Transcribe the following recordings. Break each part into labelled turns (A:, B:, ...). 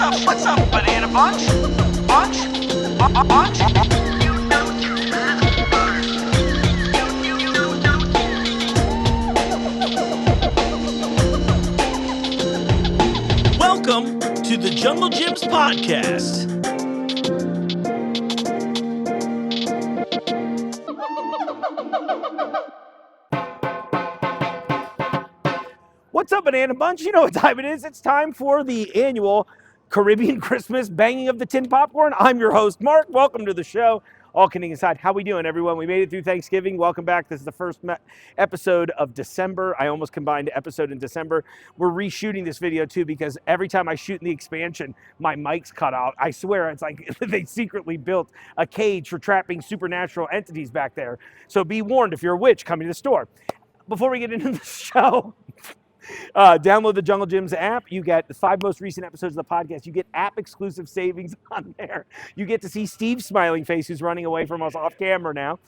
A: What's up, banana bunch? Bunch? Bunch?
B: Welcome to the Junglejims podcast.
C: What's up, Banana Bunch? You know what time it is. It's time for the annual Caribbean Christmas banging of the tin popcorn. I'm your host, Mark. Welcome to the show. All kidding aside, how we doing, everyone? We made it through Thanksgiving. Welcome back. This is the first episode of December. I almost combined episode in December. We're reshooting this video, too, because every time I shoot in the expansion, my mic's cut out. I swear, it's like they secretly built a cage for trapping supernatural entities back there. So be warned if you're a witch coming to the store. Before we get into the show... download the Junglejims app. You get the 5 most recent episodes of the podcast. You get app-exclusive savings on there. You get to see Steve's smiling face, who's running away from us off camera now.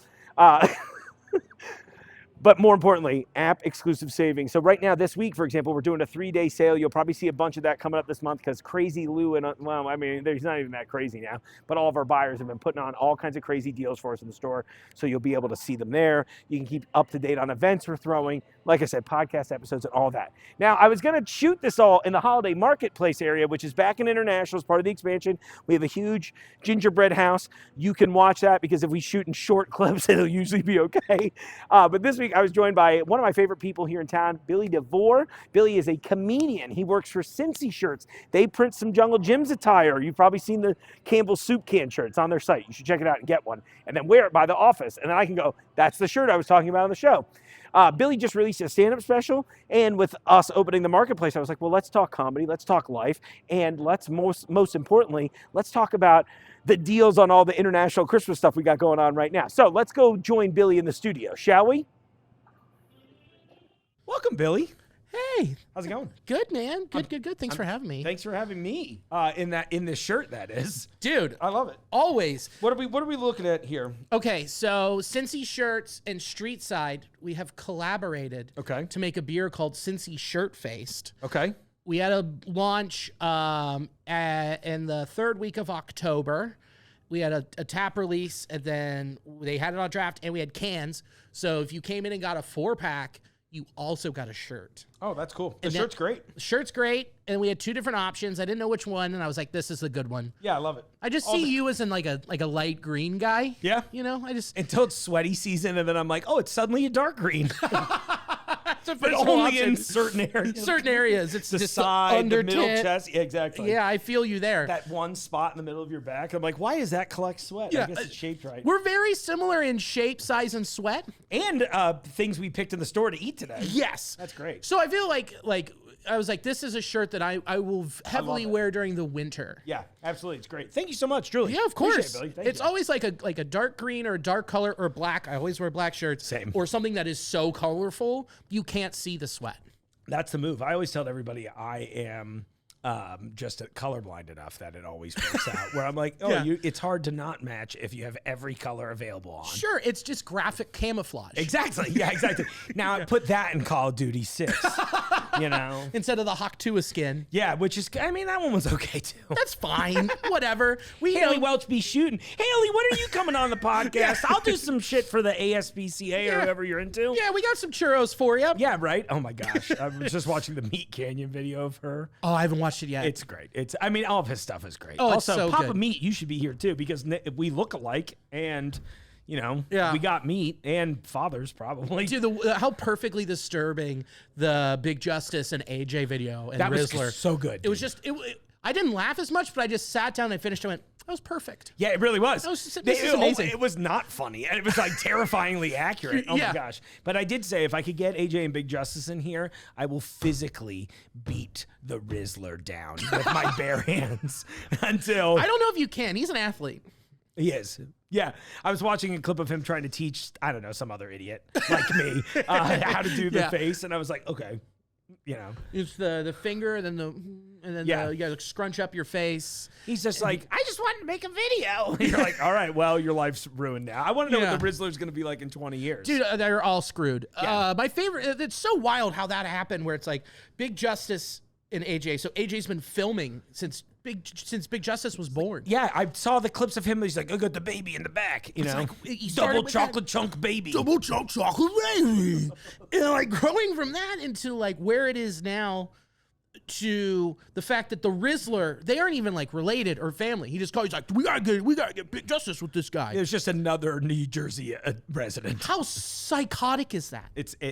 C: But more importantly, app-exclusive savings. So right now, this week, for example, we're doing a 3-day sale. You'll probably see a bunch of that coming up this month because Crazy Lou and, well, I mean, there's not even that crazy now, but all of our buyers have been putting on all kinds of crazy deals for us in the store, so you'll be able to see them there. You can keep up to date on events we're throwing, like I said, podcast episodes and all that. Now, I was going to shoot this all in the holiday marketplace area, which is back in International as part of the expansion. We have a huge gingerbread house. You can watch that because if we shoot in short clips, it'll usually be okay. But this week, I was joined by one of my favorite people here in town, Billy DeVore. Billy is a comedian. He works for Cincy Shirts. They print some Junglejims attire. You've probably seen the Campbell's soup can shirts on their site. You should check it out and get one. And then wear it by the office. And then I can go, that's the shirt I was talking about on the show. Billy just released a stand-up special, and with us opening the marketplace, I was like, well, let's talk comedy, let's talk life, and let's most importantly, let's talk about the deals on all the international Christmas stuff we got going on right now. So let's go join Billy in the studio, shall we? Welcome, Billy.
D: Hey,
C: how's it going?
D: Good, man. Good. Thanks for having me.
C: Thanks for having me in this shirt. That is,
D: dude.
C: I love it.
D: Always.
C: What are we looking at here?
D: Okay, so Cincy Shirts and Street Side, we have collaborated.
C: Okay.
D: To make a beer called Cincy Shirt Faced.
C: Okay.
D: We had a launch in the third week of October. We had a tap release, and then they had it on draft, and we had cans. So if you came in and got a 4-pack. You also got a shirt.
C: Oh, that's cool. The shirt's great.
D: The shirt's great. And we had 2 different options. I didn't know which one, and I was like, this is the good one.
C: Yeah, I love it.
D: I just see you as in like a light green guy.
C: Yeah.
D: You know,
C: until it's sweaty season, and then I'm like, oh, it's suddenly a dark green. But only in certain areas.
D: Certain areas. It's
C: the
D: just
C: side,
D: under
C: the middle
D: tit.
C: chest. Yeah, exactly.
D: Yeah, I feel you there.
C: That one spot in the middle of your back. I'm like, why is that collect sweat?
D: Yeah,
C: I guess it's shaped right.
D: We're very similar in shape, size, and sweat.
C: And things we picked in the store to eat today.
D: Yes.
C: That's great.
D: So I feel like I was like, this is a shirt that I will heavily wear during the winter.
C: Yeah, absolutely. It's great. Thank you so much, Julie.
D: Yeah, of course.
C: Appreciate it, Billy.
D: It's always like a dark green or a dark color or black. I always wear black shirts.
C: Same.
D: Or something that is so colorful, you can't see the sweat.
C: That's the move. I always tell everybody I am just colorblind enough that it always works out. Where I'm like, it's hard to not match if you have every color available on.
D: Sure, it's just graphic camouflage.
C: Exactly. Yeah, exactly. Now I put that in Call of Duty 6. You know,
D: instead of the Hawk-Tua skin.
C: Yeah, which is, I mean, that one was okay too.
D: That's fine. Whatever.
C: Haley Welch be shooting. Haley, when are you coming on the podcast? I'll do some shit for the ASPCA or whatever you're into.
D: Yeah, we got some churros for you.
C: Yeah, right. Oh my gosh, I was just watching the Meat Canyon video of her.
D: Oh, I haven't watched it yet.
C: It's great. I mean, all of his stuff is great.
D: Oh,
C: also,
D: it's so
C: Papa
D: good.
C: Meat, you should be here too because we look alike and. You know, we got meat and fathers probably.
D: Dude, how perfectly disturbing the Big Justice and AJ video and
C: that
D: Rizzler.
C: Was so good.
D: It was just, I didn't laugh as much, but I just sat down and finished. I went, that was perfect.
C: Yeah, it really was.
D: This is amazing.
C: It was not funny, and it was like terrifyingly accurate. Oh my gosh! But I did say if I could get AJ and Big Justice in here, I will physically beat the Rizzler down with my bare hands until.
D: I don't know if you can. He's an athlete.
C: He is. Yeah. I was watching a clip of him trying to teach, I don't know, some other idiot like me how to do the face. And I was like, okay, you know.
D: It's the finger and then you got to scrunch up your face.
C: He's just like, I just wanted to make a video. And you're like, all right, well, your life's ruined now. I want to know what the Rizzler's going to be like in 20 years.
D: Dude, they're all screwed.
C: Yeah.
D: My favorite, it's so wild how that happened where it's like Big Justice and AJ. So AJ's been filming since since Big Justice was born.
C: Yeah, I saw the clips of him. He's like, I got the baby in the back, you know,
D: Like, he started
C: double
D: with
C: chocolate chunk baby.
D: Double chocolate baby. And like growing from that into like where it is now to the fact that the Rizzler, they aren't even like related or family. He just calls, he's like, we gotta get Big Justice with this guy.
C: There's just another New Jersey resident.
D: How psychotic is that?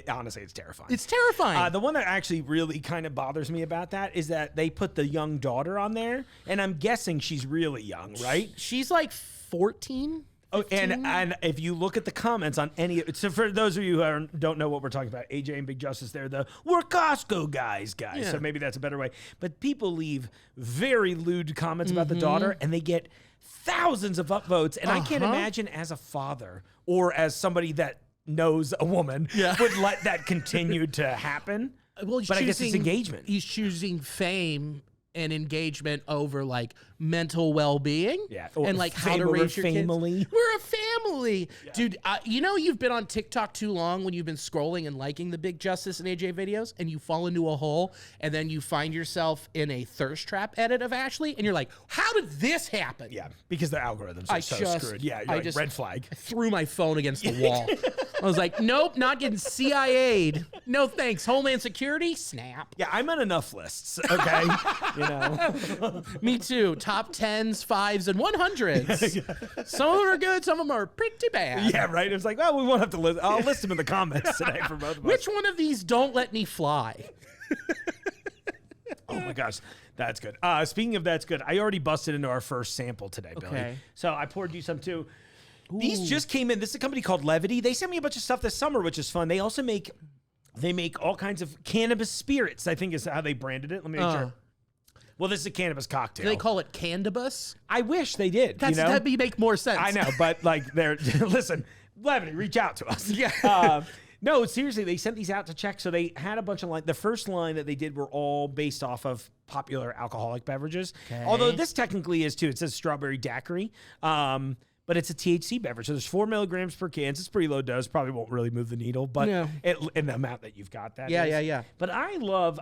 C: Honestly, it's terrifying.
D: It's terrifying.
C: The one that actually really kind of bothers me about that is that they put the young daughter on there, and I'm guessing she's really young, right?
D: She's like 14.
C: Oh, and if you look at the comments on so for those of you who don't know what we're talking about, AJ and Big Justice, we're Costco guys.
D: Yeah.
C: So maybe that's a better way. But people leave very lewd comments about the daughter, and they get thousands of upvotes. And I can't imagine as a father or as somebody that knows a woman would let that continue to happen.
D: Well,
C: but I guess it's engagement.
D: He's choosing fame and engagement over like mental well-being, and like how to raise your
C: family.
D: Kids. We're a family, dude. You know, you've been on TikTok too long when you've been scrolling and liking the Big Justice and AJ videos, and you fall into a hole, and then you find yourself in a thirst trap edit of Ashley, and you're like, "How did this happen?"
C: Yeah, because the algorithms are so screwed. Yeah, you're like, red flag.
D: I threw my phone against the wall. I was like, "Nope, not getting CIA'd. No thanks. Homeland Security, snap."
C: Yeah, I'm on enough lists. Okay, you know.
D: Me too. Top 10s, 5s, and 100s. Some of them are good. Some of them are pretty bad.
C: Yeah, right. It was like, well, we won't have to list. I'll list them in the comments today for both of us.
D: Which one of these don't let me fly?
C: Oh my gosh, that's good. Speaking of that's good, I already busted into our first sample today, Billy.
D: Okay.
C: So I poured you some too. These just came in. This is a company called Levity. They sent me a bunch of stuff this summer, which is fun. They also make all kinds of cannabis spirits, I think is how they branded it. Let me make sure. Well, this is a cannabis cocktail.
D: Do they call it cannabis?
C: I wish they did.
D: That'd make more sense.
C: I know, but like listen, Levity, reach out to us. Yeah. No, seriously, they sent these out to check. So they had a bunch of the first line that they did were all based off of popular alcoholic beverages. Okay. Although this technically is too. It says strawberry daiquiri. But it's a THC beverage. So there's 4 milligrams per can. It's pretty low dose. Probably won't really move the needle, but in the amount that you've got that.
D: Yeah.
C: But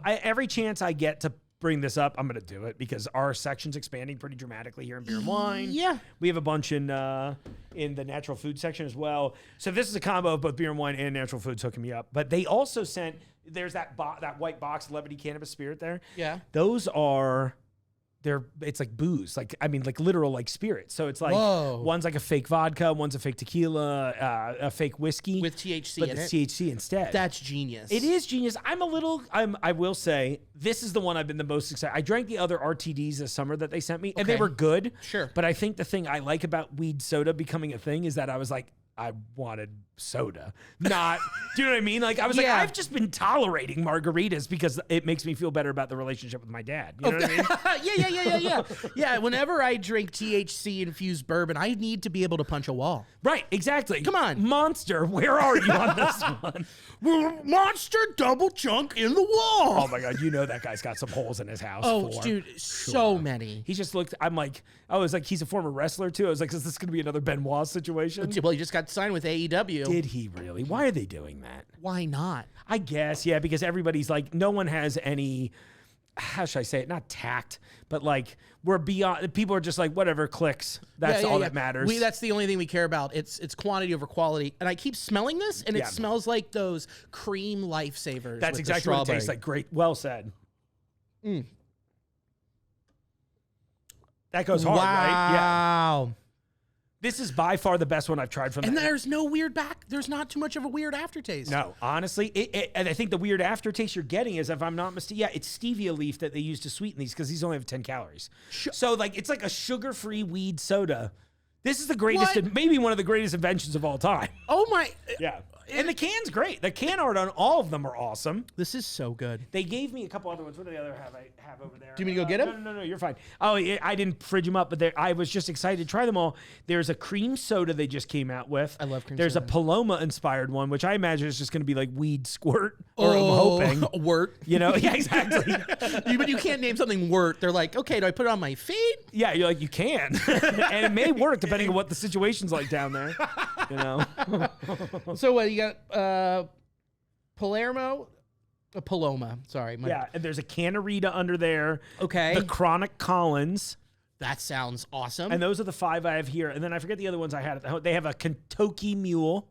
C: every chance I get to bring this up, I'm going to do it because our section's expanding pretty dramatically here in beer and wine.
D: Yeah.
C: We have a bunch in the natural food section as well. So this is a combo of both beer and wine and natural foods hooking me up. But they also sent, there's that white box Levity Cannabis Spirit there.
D: Yeah.
C: Those are... it's like booze, like literal like spirits. So it's like one's like a fake vodka, one's a fake tequila, a fake whiskey
D: with THC
C: but
D: in
C: it's
D: it.
C: THC instead.
D: That's genius.
C: It is genius. I will say this is the one I've been the most excited. I drank the other RTDs this summer that they sent me, and they were good.
D: Sure,
C: but I think the thing I like about weed soda becoming a thing is that I was like, I wanted soda. Not, do you know what I mean? Like, I was like, I've just been tolerating margaritas because it makes me feel better about the relationship with my dad. You know what I mean?
D: Yeah. Yeah, whenever I drink THC-infused bourbon, I need to be able to punch a wall.
C: Right, exactly.
D: Come on.
C: Monster, where are you on this one?
D: Monster double chunk in the wall.
C: Oh, my God. You know that guy's got some holes in his house.
D: Dude, so many.
C: He just looked, I was like, he's a former wrestler, too. I was like, is this going to be another Benoit situation?
D: Well, he just got signed with AEW.
C: Did he really? Why are they doing that?
D: Why not?
C: I guess, yeah, because everybody's like, no one has any, how should I say it? Not tact, but like we're beyond, people are just like, whatever, clicks. That's all that matters.
D: That's the only thing we care about. It's quantity over quality. And I keep smelling this, and it smells like those cream lifesavers.
C: That's exactly what it tastes like. Great. Well said. That goes hard, right?
D: Wow.
C: This is by far the best one I've tried from them.
D: And there's no there's not too much of a weird aftertaste.
C: No, honestly. And I think the weird aftertaste you're getting is, if I'm not mistaken, it's stevia leaf that they use to sweeten these because these only have 10 calories. So like it's like a sugar-free weed soda. This is the greatest, maybe one of the greatest inventions of all time.
D: Oh my.
C: Yeah. And the can's great. The can art on all of them are awesome.
D: This is so good.
C: They gave me a couple other ones. What do the other I have over there?
D: Do you mean to go get them?
C: No, you're fine. Oh, I didn't fridge them up, but I was just excited to try them all. There's a cream soda they just came out with.
D: I love cream soda.
C: There's a Paloma-inspired one, which I imagine is just going to be like weed squirt, or I'm hoping.
D: Wort.
C: You know? Yeah, exactly.
D: But you can't name something wort. They're like, okay, do I put it on my feet?
C: Yeah, you're like, you can. And it may work depending on what the situation's like down there. You know?
D: So what, you got Palermo, A Paloma. Sorry.
C: Yeah, and there's a Canarita under there.
D: Okay.
C: The Chronic Collins.
D: That sounds awesome.
C: And those are the 5 I have here. And then I forget the other ones I had. They have a Kentucky Mule.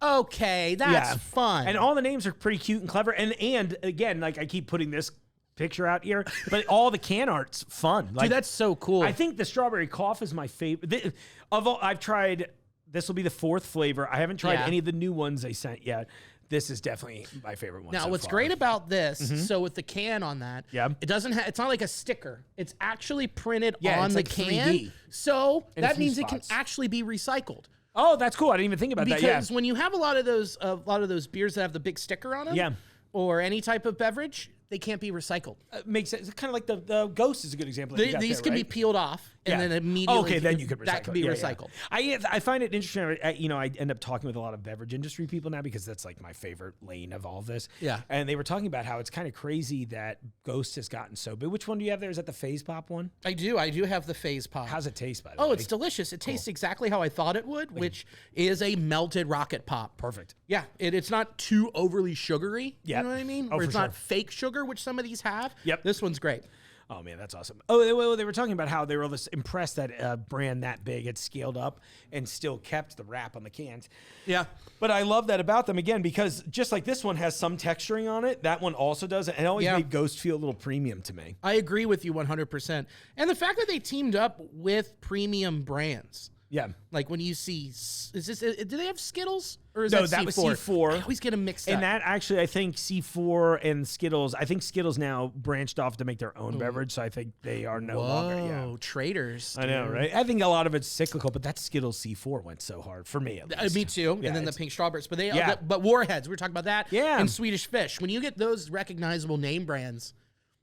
D: Okay, that's fun.
C: And all the names are pretty cute and clever. And again, like I keep putting this picture out here, but all the can art's fun. Like,
D: dude, that's so cool.
C: I think the Strawberry Cough is my favorite. Of all, I've tried, this will be the 4th flavor. I haven't tried any of the new ones they sent yet. This is definitely my favorite one.
D: Now,
C: so
D: what's
C: far.
D: great about this, so with the can on that, it doesn't have, it's not like a sticker. It's actually printed on
C: it's
D: the
C: like
D: can.
C: 3D.
D: So
C: In a
D: that
C: few
D: means it
C: spots.
D: can actually be recycled.
C: Oh, that's cool. I didn't even think about that.
D: Because when you have a lot of those beers that have the big sticker on them, or any type of beverage, they can't be recycled.
C: Makes sense. It's kind of like the Ghost is a good example.
D: These can be peeled off and then immediately.
C: Then you could recycle.
D: That can be recycled.
C: I find it interesting. I end up talking with a lot of beverage industry people now because that's like my favorite lane of all this.
D: Yeah.
C: And they were talking about how it's kind of crazy that Ghost has gotten so big. Which one do you have there? Is that the Phase Pop one?
D: I do have the Phase Pop.
C: How's it taste, by the way?
D: Oh, it's delicious. It tastes exactly how I thought it would, which is a melted rocket pop.
C: Perfect.
D: Yeah, it's not too overly sugary.
C: Yeah.
D: You know what I mean?
C: Oh,
D: Or
C: for
D: it's not
C: sure.
D: fake sugar, which some of these have.
C: Yep.
D: This one's great.
C: Oh man, that's awesome. Oh, they were talking about how they were impressed that a brand that big had scaled up and still kept the wrap on the cans.
D: Yeah.
C: But I love that about them again because just like this one has some texturing on it, that one also does, and it always made Ghost feel a little premium to me.
D: I agree with you 100%. And the fact that they teamed up with premium brands.
C: Yeah.
D: Like when you see, do they have Skittles? Or is
C: No,
D: that
C: that
D: C4?
C: was C4.
D: I always get them mixed up.
C: And that actually, I think C4 and Skittles, I think Skittles now branched off to make their own beverage, so I think they are no longer. Yeah.
D: Traders.
C: I know, right? I think a lot of it's cyclical, but that Skittles C4 went so hard for me. At least.
D: Me too.
C: Yeah,
D: and then the
C: it's-
D: pink strawberries. But
C: Yeah.
D: but Warheads, we were talking about that.
C: Yeah.
D: And Swedish Fish. When you get those recognizable name brands,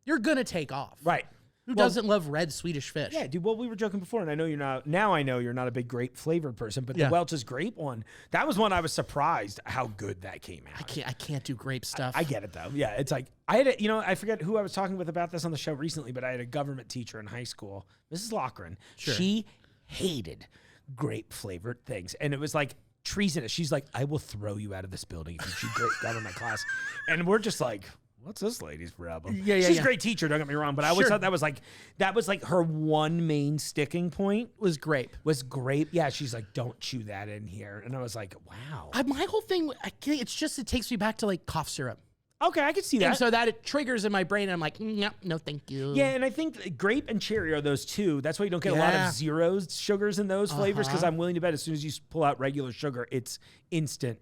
D: you're gonna take off.
C: Right.
D: Who doesn't love red Swedish Fish?
C: Yeah, dude. Well, we were joking before, and I know you're not. Now I know you're not a big grape flavored person, but the Welch's grape one, that was one I was surprised how good that came out.
D: I can't do grape stuff.
C: I get it though. Yeah, it's like I had I forget who I was talking with about this on the show recently, but I had a government teacher in high school, Mrs. Loughran.
D: Sure.
C: She hated grape flavored things, and it was like treasonous. She's like, "I will throw you out of this building if you chew grape government class," and we're just like. What's this lady's problem?
D: Yeah,
C: She's a great teacher, don't get me wrong, but I always thought that was like her one main sticking point
D: was grape.
C: was grape. Yeah, she's like, don't chew that in here. And I was like, wow.
D: My whole thing, it takes me back to like cough syrup.
C: Okay, I can see that.
D: And so that it triggers in my brain, and I'm like, no, thank you.
C: Yeah, and I think grape and cherry are those two. That's why you don't get a lot of zero sugars in those flavors, because I'm willing to bet as soon as you pull out regular sugar, it's instant,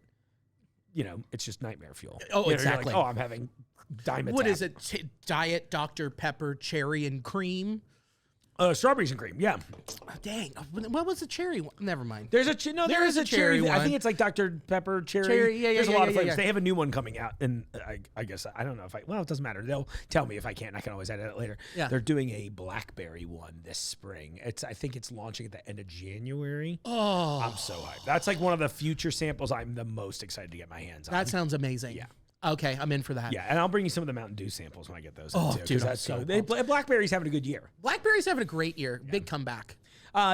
C: it's just nightmare fuel.
D: Oh,
C: You're
D: exactly.
C: like, oh, I'm having Dimetap.
D: What is it? Diet Dr. Pepper cherry and cream?
C: Strawberries and cream, yeah.
D: Oh, dang. What was the cherry one? Never mind.
C: There is a cherry one. I think it's like Dr. Pepper cherry.
D: Yeah,
C: There's a lot of flavors.
D: yeah.
C: They have a new one coming out, and I guess I don't know if it doesn't matter. They'll tell me if I can. I can always edit it later.
D: Yeah.
C: They're doing a blackberry one this spring. I think it's launching at the end of January.
D: Oh,
C: I'm so hyped. That's like one of the future samples I'm the most excited to get my hands on.
D: that sounds amazing.
C: Yeah.
D: Okay, I'm in for that.
C: Yeah, and I'll bring you some of the Mountain Dew samples when I get those.
D: Oh,
C: in too,
D: dude,
C: 'cause
D: I'm
C: that's
D: so
C: Blackberry's having a good year.
D: Blackberry's having a great year. Big comeback.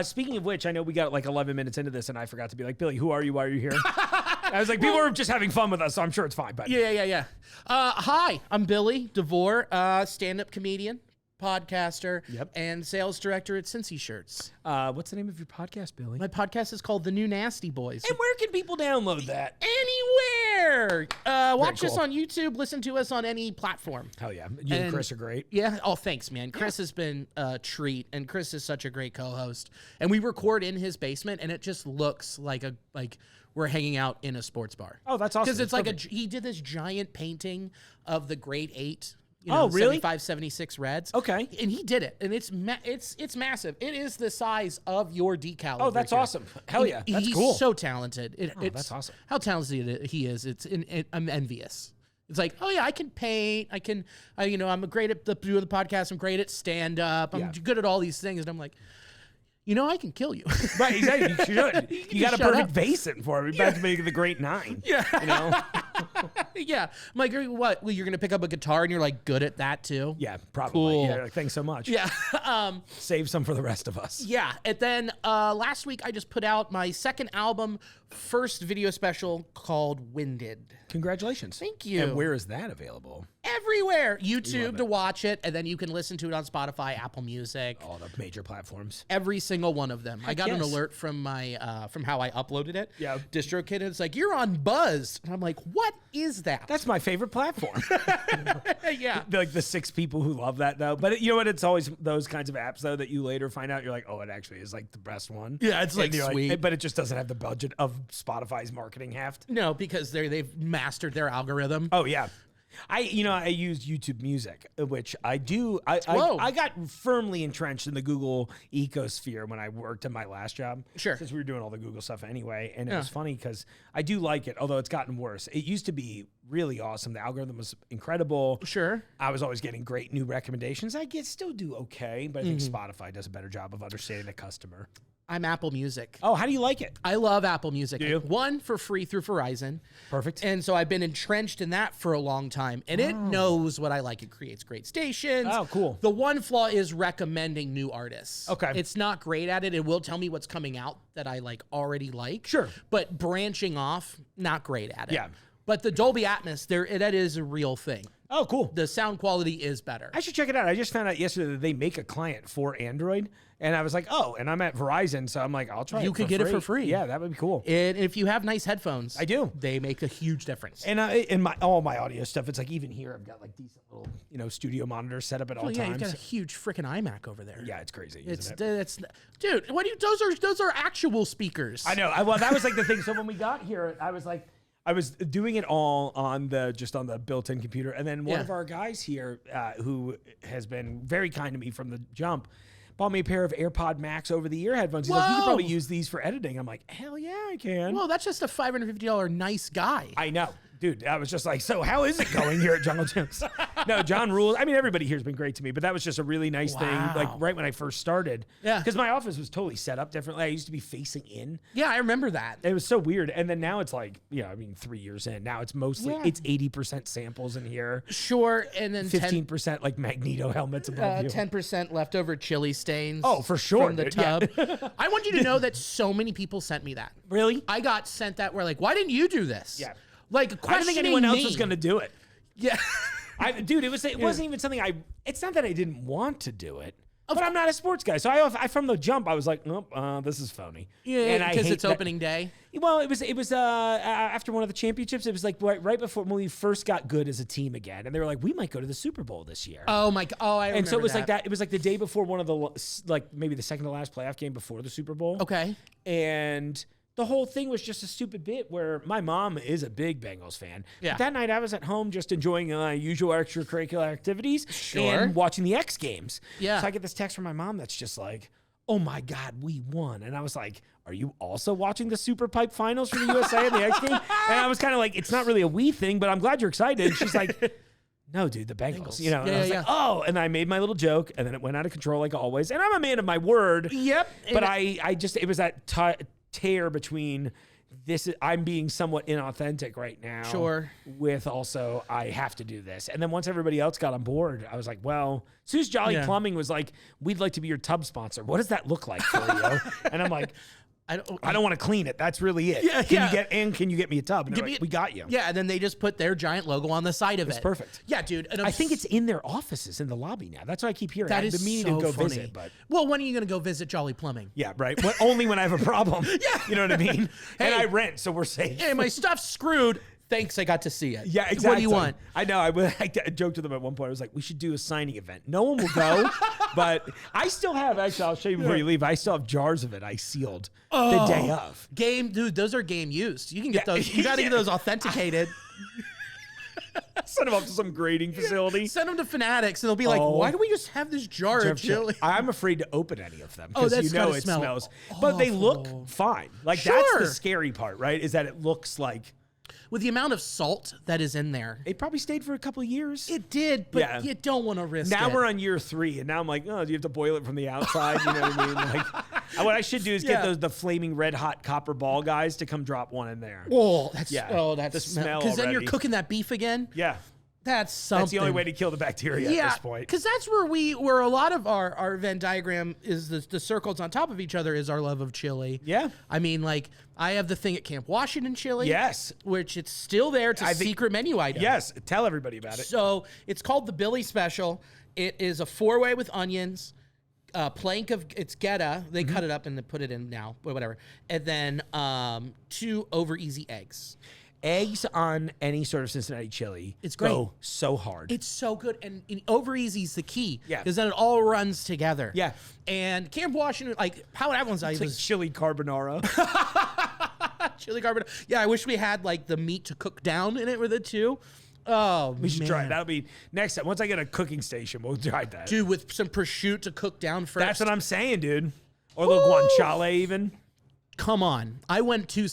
C: Speaking of which, I know we got like 11 minutes into this, and I forgot to be like, Billy, who are you? Why are you here? I was like, people are just having fun with us, so I'm sure it's fine. But
D: Yeah. Hi, I'm Billy DeVore, stand-up comedian, podcaster, and sales director at Cincy Shirts.
C: What's the name of your podcast, Billy?
D: My podcast is called The New Nasty Boys.
C: And where can people download that?
D: Anywhere. Watch us
C: cool.
D: on YouTube. Listen to us on any platform.
C: Hell yeah. You and Chris are great.
D: Yeah. Oh, thanks, man. Chris has been a treat, and Chris is such a great co-host. And we record in his basement, and it just looks like we're hanging out in a sports bar.
C: Oh, that's awesome.
D: Because it's like he did this giant painting of the grade 8.
C: Oh, really?
D: 75, 76 Reds.
C: Okay.
D: And he did it, and it's massive. It is the size of your decal.
C: Oh, that's awesome. Hell yeah. That's
D: he's
C: cool.
D: so talented.
C: That's awesome.
D: How talented he is. I'm envious. It's like, oh yeah, I can paint. I'm great at doing the podcast. I'm great at stand up. I'm good at all these things. And I'm like, I can kill you.
C: Right, exactly. You should. You got a
D: shut
C: perfect
D: up.
C: vase in for him. You're about to make the great 9. Yeah.
D: Yeah. I'm like, what? Well, you're going to pick up a guitar and you're like good at that too?
C: Yeah, probably.
D: Cool.
C: Yeah, like, thanks so much.
D: Yeah.
C: Save some for the rest of us.
D: Yeah. And then last week I just put out my second album, first video special called Winded.
C: Congratulations.
D: Thank you.
C: And where is that available?
D: Everywhere. YouTube to watch it, and then you can listen to it on Spotify, Apple Music.
C: All the major platforms.
D: Every single one of them. I got an
C: yes.
D: alert from my from how I uploaded it.
C: Yeah.
D: DistroKid, and it's like, you're on Buzz. And I'm like, what is that?
C: That's my favorite platform.
D: yeah.
C: Like the 6 people who love that though. But you know what? It's always those kinds of apps though that you later find out you're like, oh, it actually is like the best one.
D: Yeah, it's like
C: And you're
D: sweet.
C: but it just doesn't have the budget of Spotify's marketing heft.
D: No, because they've mastered their algorithm.
C: Oh yeah. I use YouTube Music, which I do.
D: Whoa.
C: I got firmly entrenched in the Google ecosphere when I worked in my last job.
D: Sure.
C: Since we were doing all the Google stuff anyway. And it was funny because I do like it, although it's gotten worse. It used to be really awesome. The algorithm was incredible.
D: Sure.
C: I was always getting great new recommendations. I still do okay, but I think Spotify does a better job of understanding the customer.
D: I'm Apple Music.
C: Oh, how do you like it?
D: I love Apple Music.
C: Do you?
D: One, for free through Verizon.
C: Perfect.
D: And so I've been entrenched in that for a long time. And it knows what I like. It creates great stations.
C: Oh, cool.
D: The one flaw is recommending new artists.
C: Okay.
D: It's not great at it. It will tell me what's coming out that I already like.
C: Sure.
D: But branching off, not great at it.
C: Yeah.
D: But the Dolby Atmos, that is a real thing.
C: Oh, cool.
D: The sound quality is better.
C: I should check it out. I just found out yesterday that they make a client for Android. And I was like, oh, and I'm at Verizon, so I'm like, I'll try it.
D: You could get it for free.
C: Yeah, that would be cool.
D: And if you have nice headphones,
C: I do.
D: They make a huge difference.
C: And in all my audio stuff, it's like even here, I've got like decent little, studio monitors set up at all
D: yeah,
C: times.
D: you've got a huge freaking iMac over there.
C: Yeah, it's crazy.
D: It's
C: Isn't it?
D: dude. What do you? Those are actual speakers.
C: I know. Well, that was like the thing. So when we got here, I was doing it all on the built-in computer, and then one of our guys here, who has been very kind to me from the jump, bought me a pair of AirPod Max over-the-ear headphones. He's like, you could probably use these for editing. I'm like, hell yeah, I can.
D: Well, that's just a $550 nice guy.
C: I know. Dude, I was just like, so how is it going here at Jungle Gyms? No, John rules. I mean, everybody here has been great to me, but that was just a really nice thing, like right when I first started.
D: Yeah.
C: Because my office was totally set up differently. I used to be facing in.
D: Yeah, I remember that.
C: It was so weird. And then now it's like, 3 years in. Now it's mostly, it's 80% samples in here.
D: Sure, and then
C: 15% like Magneto helmets above you.
D: 10% leftover chili stains.
C: Oh, for sure.
D: From the tub. I want you to know that so many people sent me that.
C: Really?
D: I got sent that. We're like, why didn't you do this?
C: Yeah.
D: Like,
C: I don't think anyone else was going to do it.
D: Yeah.
C: Dude, it wasn't even something it's not that I didn't want to do it, but I'm not a sports guy. So I from the jump, I was like, nope, this is phony.
D: Yeah, because it's opening day.
C: Well, it was after one of the championships. It was like right before when we first got good as a team again, and they were like, we might go to the Super Bowl this year.
D: Oh my god! Oh, I remember.
C: And so it was like that. It was like the day before one of the maybe the second to last playoff game before the Super Bowl.
D: Okay.
C: And the whole thing was just a stupid bit where my mom is a big Bengals fan.
D: Yeah.
C: But that night I was at home just enjoying usual extracurricular activities and watching the X Games.
D: Yeah.
C: So I get this text from my mom that's just like, oh my God, we won. And I was like, are you also watching the Super Pipe finals for the USA and the X Games? And I was kind of like, it's not really a we thing, but I'm glad you're excited. And she's like, no, dude, the Bengals. And I was like, oh, and I made my little joke, and then it went out of control like always. And I'm a man of my word.
D: Yep.
C: But it was that tear between I'm being somewhat inauthentic right now.
D: Sure.
C: With also, I have to do this. And then once everybody else got on board, I was like, well, Sue's Jolly Plumbing was like, we'd like to be your tub sponsor. What does that look like for you? And I'm like, I don't want to clean it. That's really it.
D: Yeah,
C: can you get me a tub? And like, we got you.
D: Yeah, and then they just put their giant logo on the side of it.
C: It's perfect.
D: Yeah, dude.
C: I think it's in their offices in the lobby now. That's what I keep hearing.
D: That
C: I've
D: is
C: been meaning
D: so
C: to go
D: funny.
C: visit, but
D: well, when are you going to go visit Jolly Plumbing?
C: yeah, right. Well, only when I have a problem.
D: Yeah.
C: You know what I mean?
D: Hey.
C: And I rent, so we're safe.
D: Hey, my stuff's screwed. Thanks, I got to see it.
C: Yeah, exactly.
D: What do you want?
C: I know. I joked to them at one point. I was like, we should do a signing event. No one will go, but I still have, actually, I'll show you before you leave. I still have jars of it I sealed the day of.
D: Dude, those are game used. You can get those. You got to get those authenticated.
C: Send them up to some grading facility.
D: Send them to Fanatics, and they'll be like, why do we just have this jar of chili?
C: I'm afraid to open any of them
D: Oh,
C: because
D: that's gotta
C: it
D: smell
C: smells. But they look fine. Like, that's the scary part, right? Is that it looks like
D: With the amount of salt that is in there.
C: It probably stayed for a couple of years.
D: It did, but you don't want to risk it.
C: Now we're on year 3, and now I'm like, oh, do you have to boil it from the outside? You know what I mean? Like, what I should do is get the flaming red hot copper ball guys to come drop one in there.
D: Oh, that's
C: the smell.
D: Because then you're cooking that beef again.
C: Yeah.
D: That's something.
C: That's the only way to kill the bacteria at this point.
D: Because that's where a lot of our Venn diagram is the circles on top of each other is our love of chili.
C: Yeah.
D: I mean, like, I have the thing at Camp Washington chili.
C: Yes.
D: Which it's still there. It's a secret menu item.
C: Yes. Tell everybody about it.
D: So it's called the Billy Special. It is a 4-way with onions, a plank of, it's Geta. They cut it up and they put it in now, but whatever. And then 2 over easy eggs.
C: Eggs on any sort of Cincinnati chili.
D: It's great.
C: Go so hard.
D: It's so good. And over easy's the key.
C: Yeah.
D: Because then it all runs together.
C: Yeah.
D: And Camp Washington, like, how would everyone say
C: It's like chili carbonara.
D: chili carbonara. Yeah, I wish we had, like, the meat to cook down in it with it, too. Oh,
C: we should try it. That'll be next time. Once I get a cooking station, we'll try that.
D: Dude, with some prosciutto to cook down first.
C: That's what I'm saying, dude. Or a little guanciale even.
D: Come on. I went to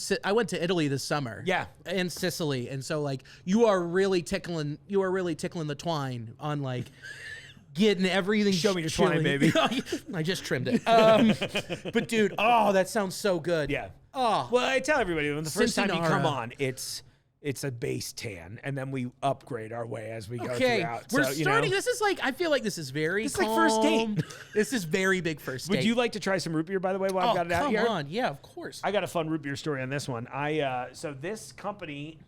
D: Italy this summer.
C: Yeah.
D: And Sicily. And so, like, you are really tickling the twine on, like, getting everything.
C: Show me your twine, baby.
D: I just trimmed it. But dude, that sounds so good.
C: Yeah.
D: Oh.
C: Well, I tell everybody, when the first time you
D: Cincinnati.
C: come on, it's a base tan, and then we upgrade our way as we go throughout.
D: We're starting. This is like, I feel like this is very calm.
C: Like first date.
D: This is very big first date.
C: Would you like to try some root beer, by the way, while I've got it out here?
D: Come on. Yeah, of course.
C: I got a fun root beer story on this one. So this company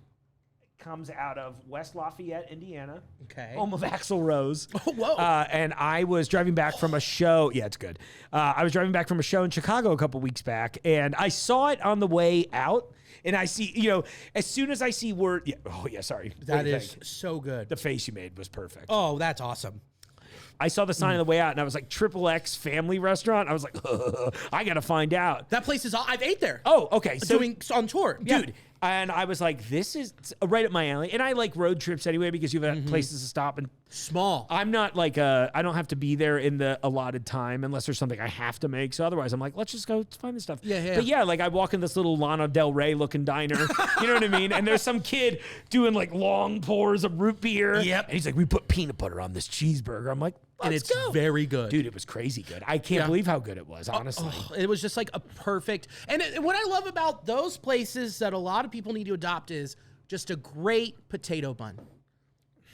C: comes out of West Lafayette, Indiana.
D: Okay.
C: Home of Axl Rose.
D: Oh, whoa.
C: And I was driving back from a show. Yeah, it's good. I was driving back from a show in Chicago a couple weeks back, and I saw it on the way out. And I see, as soon as I see word, sorry.
D: That is so good.
C: The face you made was perfect.
D: Oh, that's awesome.
C: I saw the sign on the way out, and I was like, XXX family restaurant. I was like, I got to find out.
D: That place is, I've ate there.
C: Oh, okay. So,
D: doing on tour.
C: dude.
D: Yeah.
C: And I was like, this is right up my alley. And I like road trips anyway because you have places to stop. And
D: small.
C: I'm not like, I don't have to be there in the allotted time unless there's something I have to make. So otherwise, I'm like, let's just go find this stuff.
D: Yeah.
C: But yeah, like I walk in this little Lana Del Rey looking diner. You know what I mean? And there's some kid doing like long pours of root beer.
D: Yep.
C: And he's like, we put peanut butter on this cheeseburger. I'm like,
D: and it's very good.
C: Dude, it was crazy good. I can't believe how good it was, honestly.
D: It was just like a perfect. And what I love about those places that a lot of people need to adopt is just a great potato bun.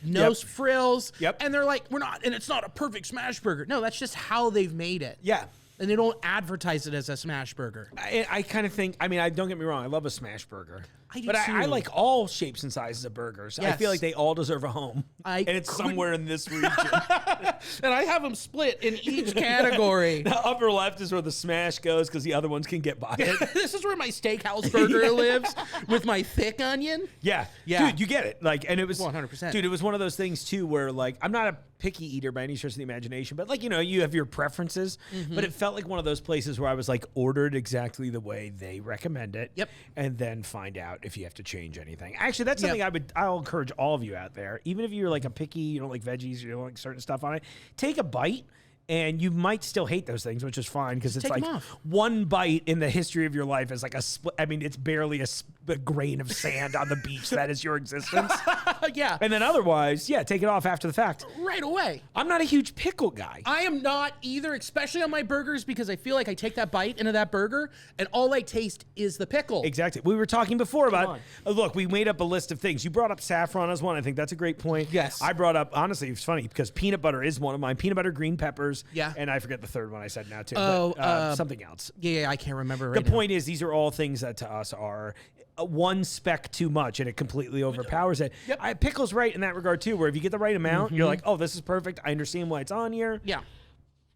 D: No frills.
C: Yep.
D: And they're like, it's not a perfect smash burger. No, that's just how they've made it.
C: Yeah.
D: And they don't advertise it as a smash burger.
C: I kind of think, don't get me wrong, I love a smash burger.
D: I do
C: but
D: too.
C: I like all shapes and sizes of burgers. I
D: Yes.
C: feel like they all deserve a home. And it's somewhere in this region.
D: And I have them split in each category.
C: The upper left is where the smash goes because the other ones can get by it.
D: This is where my steakhouse burger lives with my thick onion.
C: Yeah. Dude, you get it. Like, and it was
D: 100%.
C: Dude, it was one of those things too where like I'm not a picky eater by any stretch of the imagination, but like, you have your preferences. But it felt like one of those places where I was like ordered exactly the way they recommend it.
D: Yep.
C: And then find out if you have to change anything. Actually, that's something I'll encourage all of you out there. Even if you're like a picky, you don't like veggies, you don't like certain stuff on it, take a bite. And you might still hate those things, which is fine because it's like one bite in the history of your life is like a split. I mean, it's barely a grain of sand on the beach. That is your existence.
D: Yeah.
C: And then otherwise, take it off after the fact.
D: Right away.
C: I'm not a huge pickle guy.
D: I am not either, especially on my burgers, because I feel like I take that bite into that burger and all I taste is the pickle.
C: Exactly. We were talking before about, look, we made up a list of things. You brought up saffron as one. I think that's a great point.
D: Yes.
C: I brought up, honestly, it's funny because peanut butter is one of mine. Peanut butter, green peppers.
D: Yeah.
C: And I forget the third one I said now too. Something else.
D: Yeah, I can't remember right now.
C: The point is, these are all things that to us are one speck too much and it completely overpowers it.
D: Yep.
C: Pickle's right in that regard too, where if you get the right amount, you're like, oh, this is perfect. I understand why it's on here.
D: Yeah.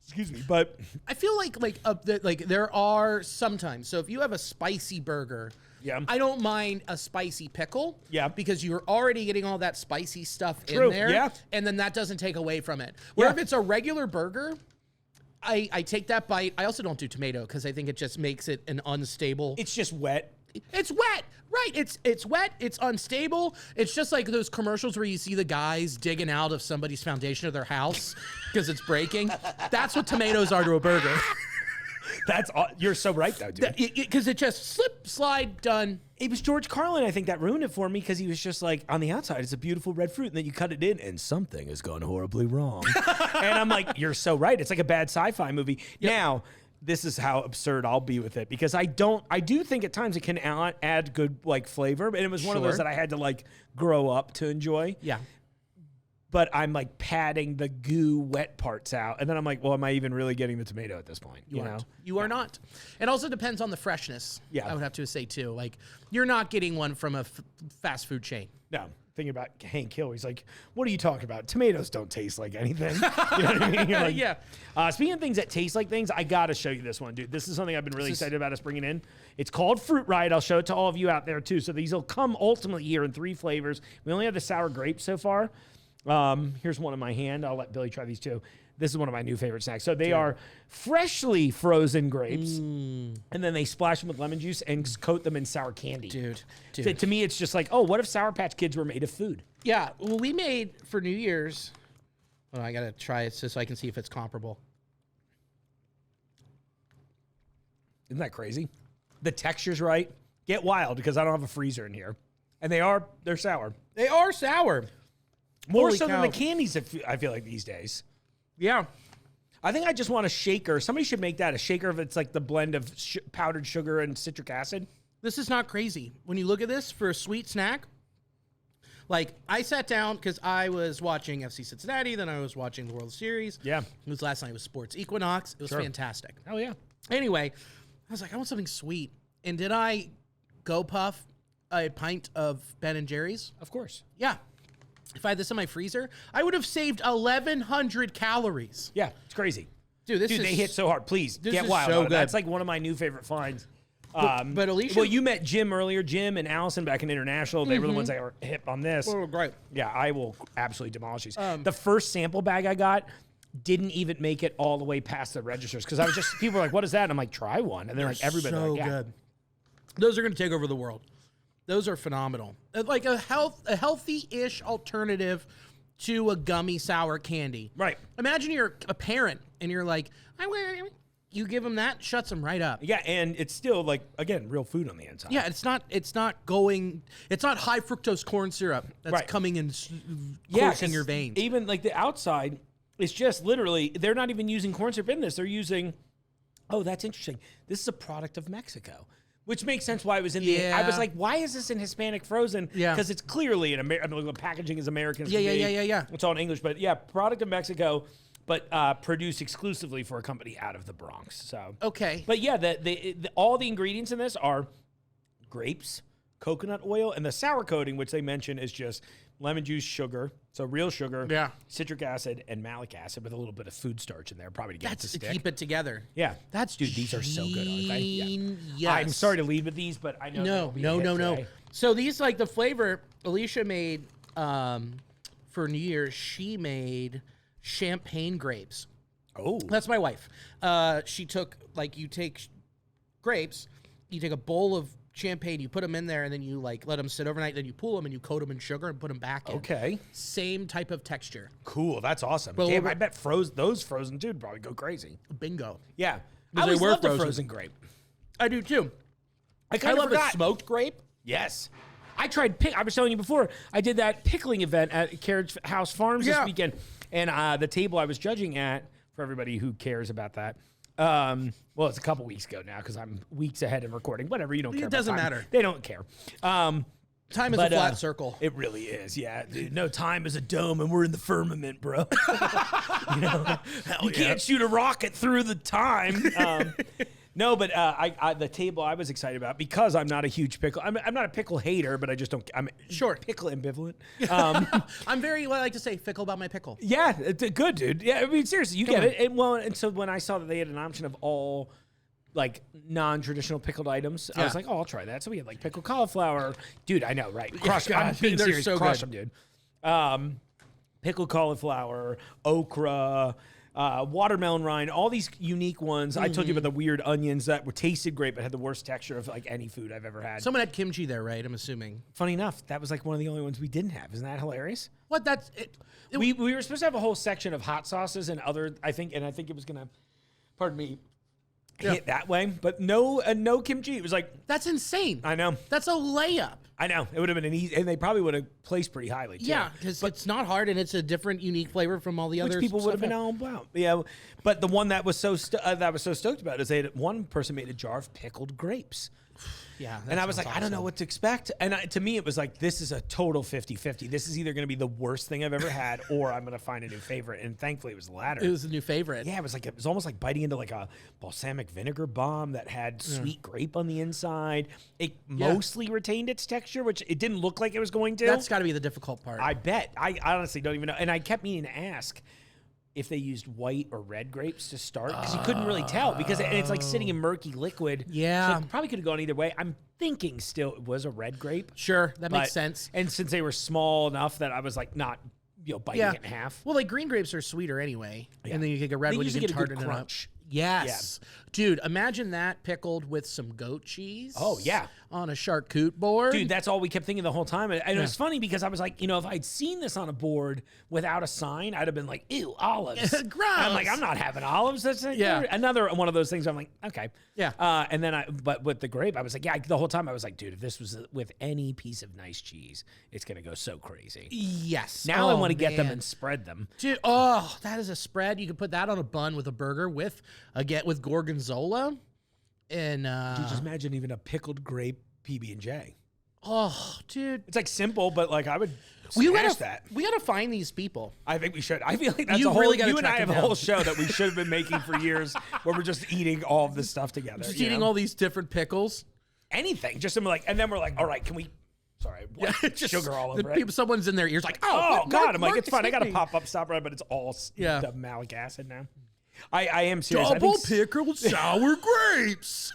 C: Excuse me, but
D: I feel like there are sometimes. So if you have a spicy burger, I don't mind a spicy pickle.
C: Yeah.
D: Because you're already getting all that spicy stuff
C: True.
D: in there.
C: Yeah.
D: And then that doesn't take away from it. Where if it's a regular burger, I take that bite. I also don't do tomato because I think it just makes it an unstable.
C: It's just wet.
D: It's wet, right? It's wet. It's unstable. It's just like those commercials where you see the guys digging out of somebody's foundation of their house because it's breaking. That's what tomatoes are to a burger.
C: You're so right, though, dude.
D: Because it just slip, slide, done.
C: It was George Carlin, I think, that ruined it for me because he was just like, on the outside, it's a beautiful red fruit, and then you cut it in, and something has gone horribly wrong. And I'm like, you're so right. It's like a bad sci-fi movie. Yep. Now, this is how absurd I'll be with it because I do think at times it can add good like flavor, and it was one of those that I had to like grow up to enjoy.
D: Yeah.
C: But I'm like patting the goo wet parts out. And then I'm like, well, am I even really getting the tomato at this point? You know?
D: You are not. It also depends on the freshness.
C: Yeah.
D: I would have to say too. Like you're not getting one from a fast food chain.
C: No. Thinking about Hank Hill, he's like, what are you talking about? Tomatoes don't taste like anything. You know what I mean? You're like,
D: yeah.
C: Speaking of things that taste like things, I got to show you this one, dude. This is something I've been really excited about us bringing in. It's called Fruit Riot. I'll show it to all of you out there too. So these will come ultimately here in 3 flavors. We only have the sour grape so far. Here's one in my hand. I'll let Billy try these too. This is one of my new favorite snacks. So they are freshly frozen grapes, and then they splash them with lemon juice and coat them in sour candy.
D: Dude.
C: So to me, it's just like, oh, what if Sour Patch Kids were made of food?
D: Yeah. Well, we made for New Year's. Oh, I got to try it so I can see if it's comparable.
C: Isn't that crazy? The texture's right. Get wild because I don't have a freezer in here. And they're sour.
D: They are sour.
C: More
D: Holy
C: so
D: cow.
C: than the candies, I feel like, these days.
D: Yeah.
C: I think I just want a shaker. Somebody should make that a shaker if it's like the blend of powdered sugar and citric acid.
D: This is not crazy. When you look at this for a sweet snack, like I sat down because I was watching FC Cincinnati, then I was watching the World Series.
C: Yeah.
D: It was last night with Sports Equinox. It was fantastic.
C: Oh, yeah.
D: Anyway, I was like, I want something sweet. And did I go puff a pint of Ben & Jerry's?
C: Of course.
D: Yeah. If I had this in my freezer, I would have saved 1,100 calories.
C: Yeah, it's crazy.
D: Dude,
C: Dude, they hit so hard. Please,
D: this
C: get
D: is
C: wild.
D: so
C: on it.
D: good.
C: That's like one of my new favorite finds.
D: But Alicia...
C: Well, you met Jim earlier. Jim and Allison back in International. They were the ones that were hip on this.
D: Oh, great.
C: Yeah, I will absolutely demolish these. The first sample bag I got didn't even make it all the way past the registers because I was just, people were like, what is that? And I'm like, try one. And they're like, everybody.
D: So
C: like, yeah.
D: good. Those are going to take over the world. Those are phenomenal. Like a healthy-ish alternative to a gummy sour candy.
C: Right.
D: Imagine you're a parent and you're like, you give them that, shuts them right up.
C: Yeah, and it's still like, again, real food on the inside.
D: Yeah, it's not high fructose corn syrup that's coming in coursing your veins.
C: Even like the outside, it's just literally, they're not even using corn syrup in this. They're using, oh, that's interesting. This is a product of Mexico. Which makes sense why it was in the... I was like, why is this in Hispanic frozen?
D: Yeah.
C: Because it's clearly the packaging is American.
D: Yeah.
C: It's all in English. But yeah, product of Mexico, but produced exclusively for a company out of the Bronx. So
D: okay.
C: But yeah, all the ingredients in this are grapes, coconut oil, and the sour coating, which they mention is just lemon juice, sugar, so real sugar, citric acid, and malic acid with a little bit of food starch in there, probably to get it to stick.
D: Keep it together.
C: Yeah, dude, these are so good, aren't they? Yeah.
D: Yes.
C: I'm sorry to lead with these, but I know
D: No. So these, like the flavor Alicia made for New Year's, she made champagne grapes.
C: Oh,
D: that's my wife. She took, like, you take grapes, you take a bowl of champagne, you put them in there, and then you like let them sit overnight, then you pull them and you coat them in sugar and put them back in.
C: Okay.
D: Same type of texture.
C: Cool. That's awesome.
D: Well,
C: damn, I bet those frozen too would probably go crazy.
D: Bingo.
C: Yeah.
D: Because
C: I always
D: they were
C: loved the
D: frozen.
C: frozen grape.
D: I do too.
C: I
D: love a smoked grape.
C: Yes. I tried I was telling you before, I did that pickling event at Carriage House Farms this weekend. And the table I was judging at, for everybody who cares about that, well, it's a couple weeks ago now because I'm weeks ahead of recording. Whatever, you don't care.
D: It doesn't
C: about time.
D: matter.
C: They don't care.
D: Time is a flat circle.
C: It really is, yeah. Dude, no, time is a dome, and we're in the firmament, bro. You can't shoot a rocket through the time. No, but the table I was excited about because I'm not a huge pickle. I'm not a pickle hater, but I just don't. I'm pickle ambivalent.
D: I'm very, what I like to say, fickle about my pickle.
C: Yeah, good, dude. Yeah, I mean, seriously, you get it. And so when I saw that they had an option of all like non-traditional pickled items, I was like, oh, I'll try that. So we had like pickled cauliflower, dude. I know, right? Crush. I'm being serious.
D: So
C: crush
D: good.
C: them, dude. Pickled cauliflower, okra. Watermelon rind, all these unique ones. I told you about the weird onions that were tasted great but had the worst texture of like any food I've ever had.
D: Someone had kimchi there, right? I'm assuming.
C: Funny enough, that was like one of the only ones we didn't have. Isn't that hilarious?
D: What? That's it.
C: We were supposed to have a whole section of hot sauces and other. I think it was gonna. Pardon me. hit that way, but no kimchi. It was like,
D: That's insane.
C: I know.
D: That's a layup.
C: I know. It would have been an easy, and they probably would have placed pretty highly, too.
D: Yeah, because it's not hard, and it's a different, unique flavor from all the other
C: Which people would have been all about. Yeah, but the one that was so stoked about is one person made a jar of pickled grapes.
D: Yeah.
C: And I was like,
D: awesome.
C: I don't know what to expect. And to me, it was like, this is a total 50-50. This is either going to be the worst thing I've ever had, or I'm going to find a new favorite. And thankfully, it was the latter.
D: It was a new favorite.
C: Yeah, it was almost like biting into like a balsamic vinegar bomb that had sweet grape on the inside. It mostly retained its texture, which it didn't look like it was going to.
D: That's got to be the difficult part.
C: I bet. I honestly don't even know. And I kept meaning to ask if they used white or red grapes to start, because you couldn't really tell, because it's like sitting in murky liquid.
D: Yeah.
C: So it probably could have gone either way. I'm thinking still it was a red grape.
D: Sure, that makes sense.
C: And since they were small enough that I was like not, biting it in half.
D: Well, like green grapes are sweeter anyway, and then you get a red
C: They
D: one, you
C: usually
D: can
C: get a good
D: tartan it up.
C: crunch.
D: Yes. Dude, imagine that pickled with some goat cheese.
C: Oh, yeah.
D: On a charcuterie board.
C: Dude, that's all we kept thinking the whole time. And it was funny because I was like, if I'd seen this on a board without a sign, I'd have been like, ew, olives.
D: Gross.
C: I'm like, I'm not having olives. That's
D: Yeah.
C: another one of those things. I'm like, okay.
D: Yeah.
C: And then but with the grape, I was like, the whole time I was like, dude, if this was with any piece of nice cheese, it's going to go so crazy.
D: Yes.
C: Now I
D: Oh,
C: want to get them
D: man.
C: and spread them.
D: Dude, that is a spread. You could put that on a bun with a burger with gorgonzola. And
C: Dude, just imagine even a pickled grape PB&J.
D: oh, dude.
C: It's like simple, but like I would
D: We
C: smash
D: gotta,
C: that.
D: we gotta find these people.
C: I think we should. I feel like that's
D: You
C: a whole.
D: really gotta
C: You and I
D: track
C: have
D: them
C: a whole
D: down.
C: show that we should have been making for years, where we're just eating all of this stuff together.
D: Just
C: you
D: eating
C: know?
D: all these different pickles.
C: Anything, just and then we're like, all right, can we? Sorry,
D: Just
C: sugar all over it.
D: people, someone's in their ears like,
C: Oh
D: what-
C: God! I'm like,
D: Mark
C: it's fine. I got to
D: is
C: pop up, stop right, but it's all malic acid now. I am serious.
D: double pickled sour grapes.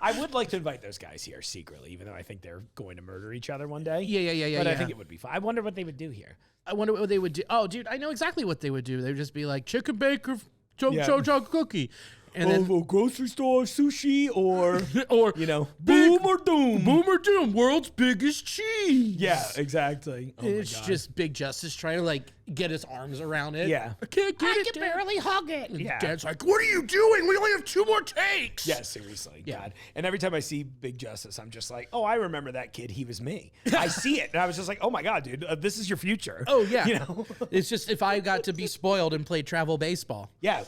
C: I would like to invite those guys here secretly, even though I think they're going to murder each other one day.
D: Yeah.
C: But I think it would be fun. I wonder what they would do here.
D: I wonder what they would do. Oh, dude, I know exactly what they would do. They would just be like chicken baker,
C: Yeah.
D: chocolate cookie, and then
C: grocery store sushi or
D: or
C: boom or doom.
D: boom or doom, world's biggest cheese.
C: Yeah, exactly. Oh my
D: It's
C: God.
D: just Big Justice trying to like get his arms around it.
C: Yeah.
D: I can't get it.
E: can barely hug it.
D: And
C: Yeah.
D: Dad's like, "What are you doing? We only have 2 more takes."
C: Yeah, seriously.
D: Yeah.
C: God. And every time I see Big Justice, I'm just like, oh, I remember that kid. He was me. I see it. And I was just like, oh my God, dude, this is your future.
D: Oh yeah.
C: You know?
D: It's just if I got to be spoiled and play travel baseball,
C: Yeah.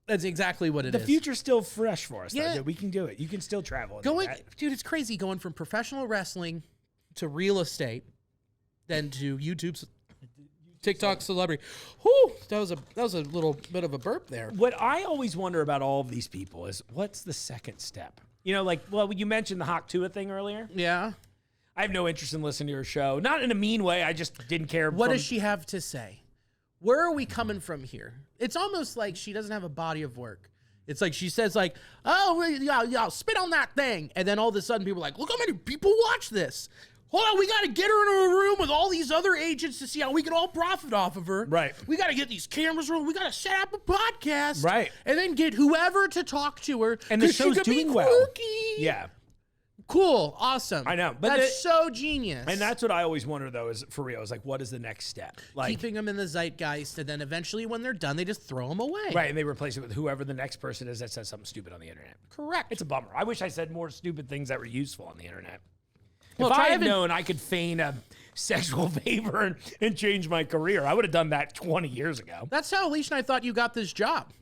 D: that's exactly what it is.
C: The future's still fresh for us.
D: Yeah.
C: Though. We can do it. You can still travel. And do
D: Going,
C: that.
D: dude, it's crazy going from professional wrestling to real estate, then to YouTube's TikTok celebrity. Whew, that was a little bit of a burp there.
C: What I always wonder about all of these people is what's the second step? You mentioned the Hawk Tua thing earlier.
D: Yeah.
C: I have no interest in listening to her show. Not in a mean way. I just didn't care.
D: What does she have to say? Where are we coming from here? It's almost like she doesn't have a body of work. It's like she says like, oh, yeah, spit on that thing. And then all of a sudden people are like, look how many people watch this. Hold on, we got to get her into a room with all these other agents to see how we can all profit off of her.
C: Right.
D: We got to get these cameras rolling. We got to set up a podcast.
C: Right.
D: And then get whoever to talk to her.
C: And the
D: 'cause she
C: show's
D: could be
C: doing well.
D: quirky.
C: Yeah.
D: Cool. Awesome.
C: I know, but
D: that's so genius.
C: And that's what I always wonder, though, is for real, is like, what is the next step? Like,
D: keeping them in the zeitgeist, and then eventually when they're done, they just throw them away.
C: right, and they replace it with whoever the next person is that says something stupid on the internet.
D: Correct.
C: It's a bummer. I wish I said more stupid things that were useful on the internet.
D: Well,
C: if
D: try
C: I had
D: having-
C: known I could feign a sexual favor and change my career, I would have done that 20 years ago.
D: That's how Alicia and I thought you got this job.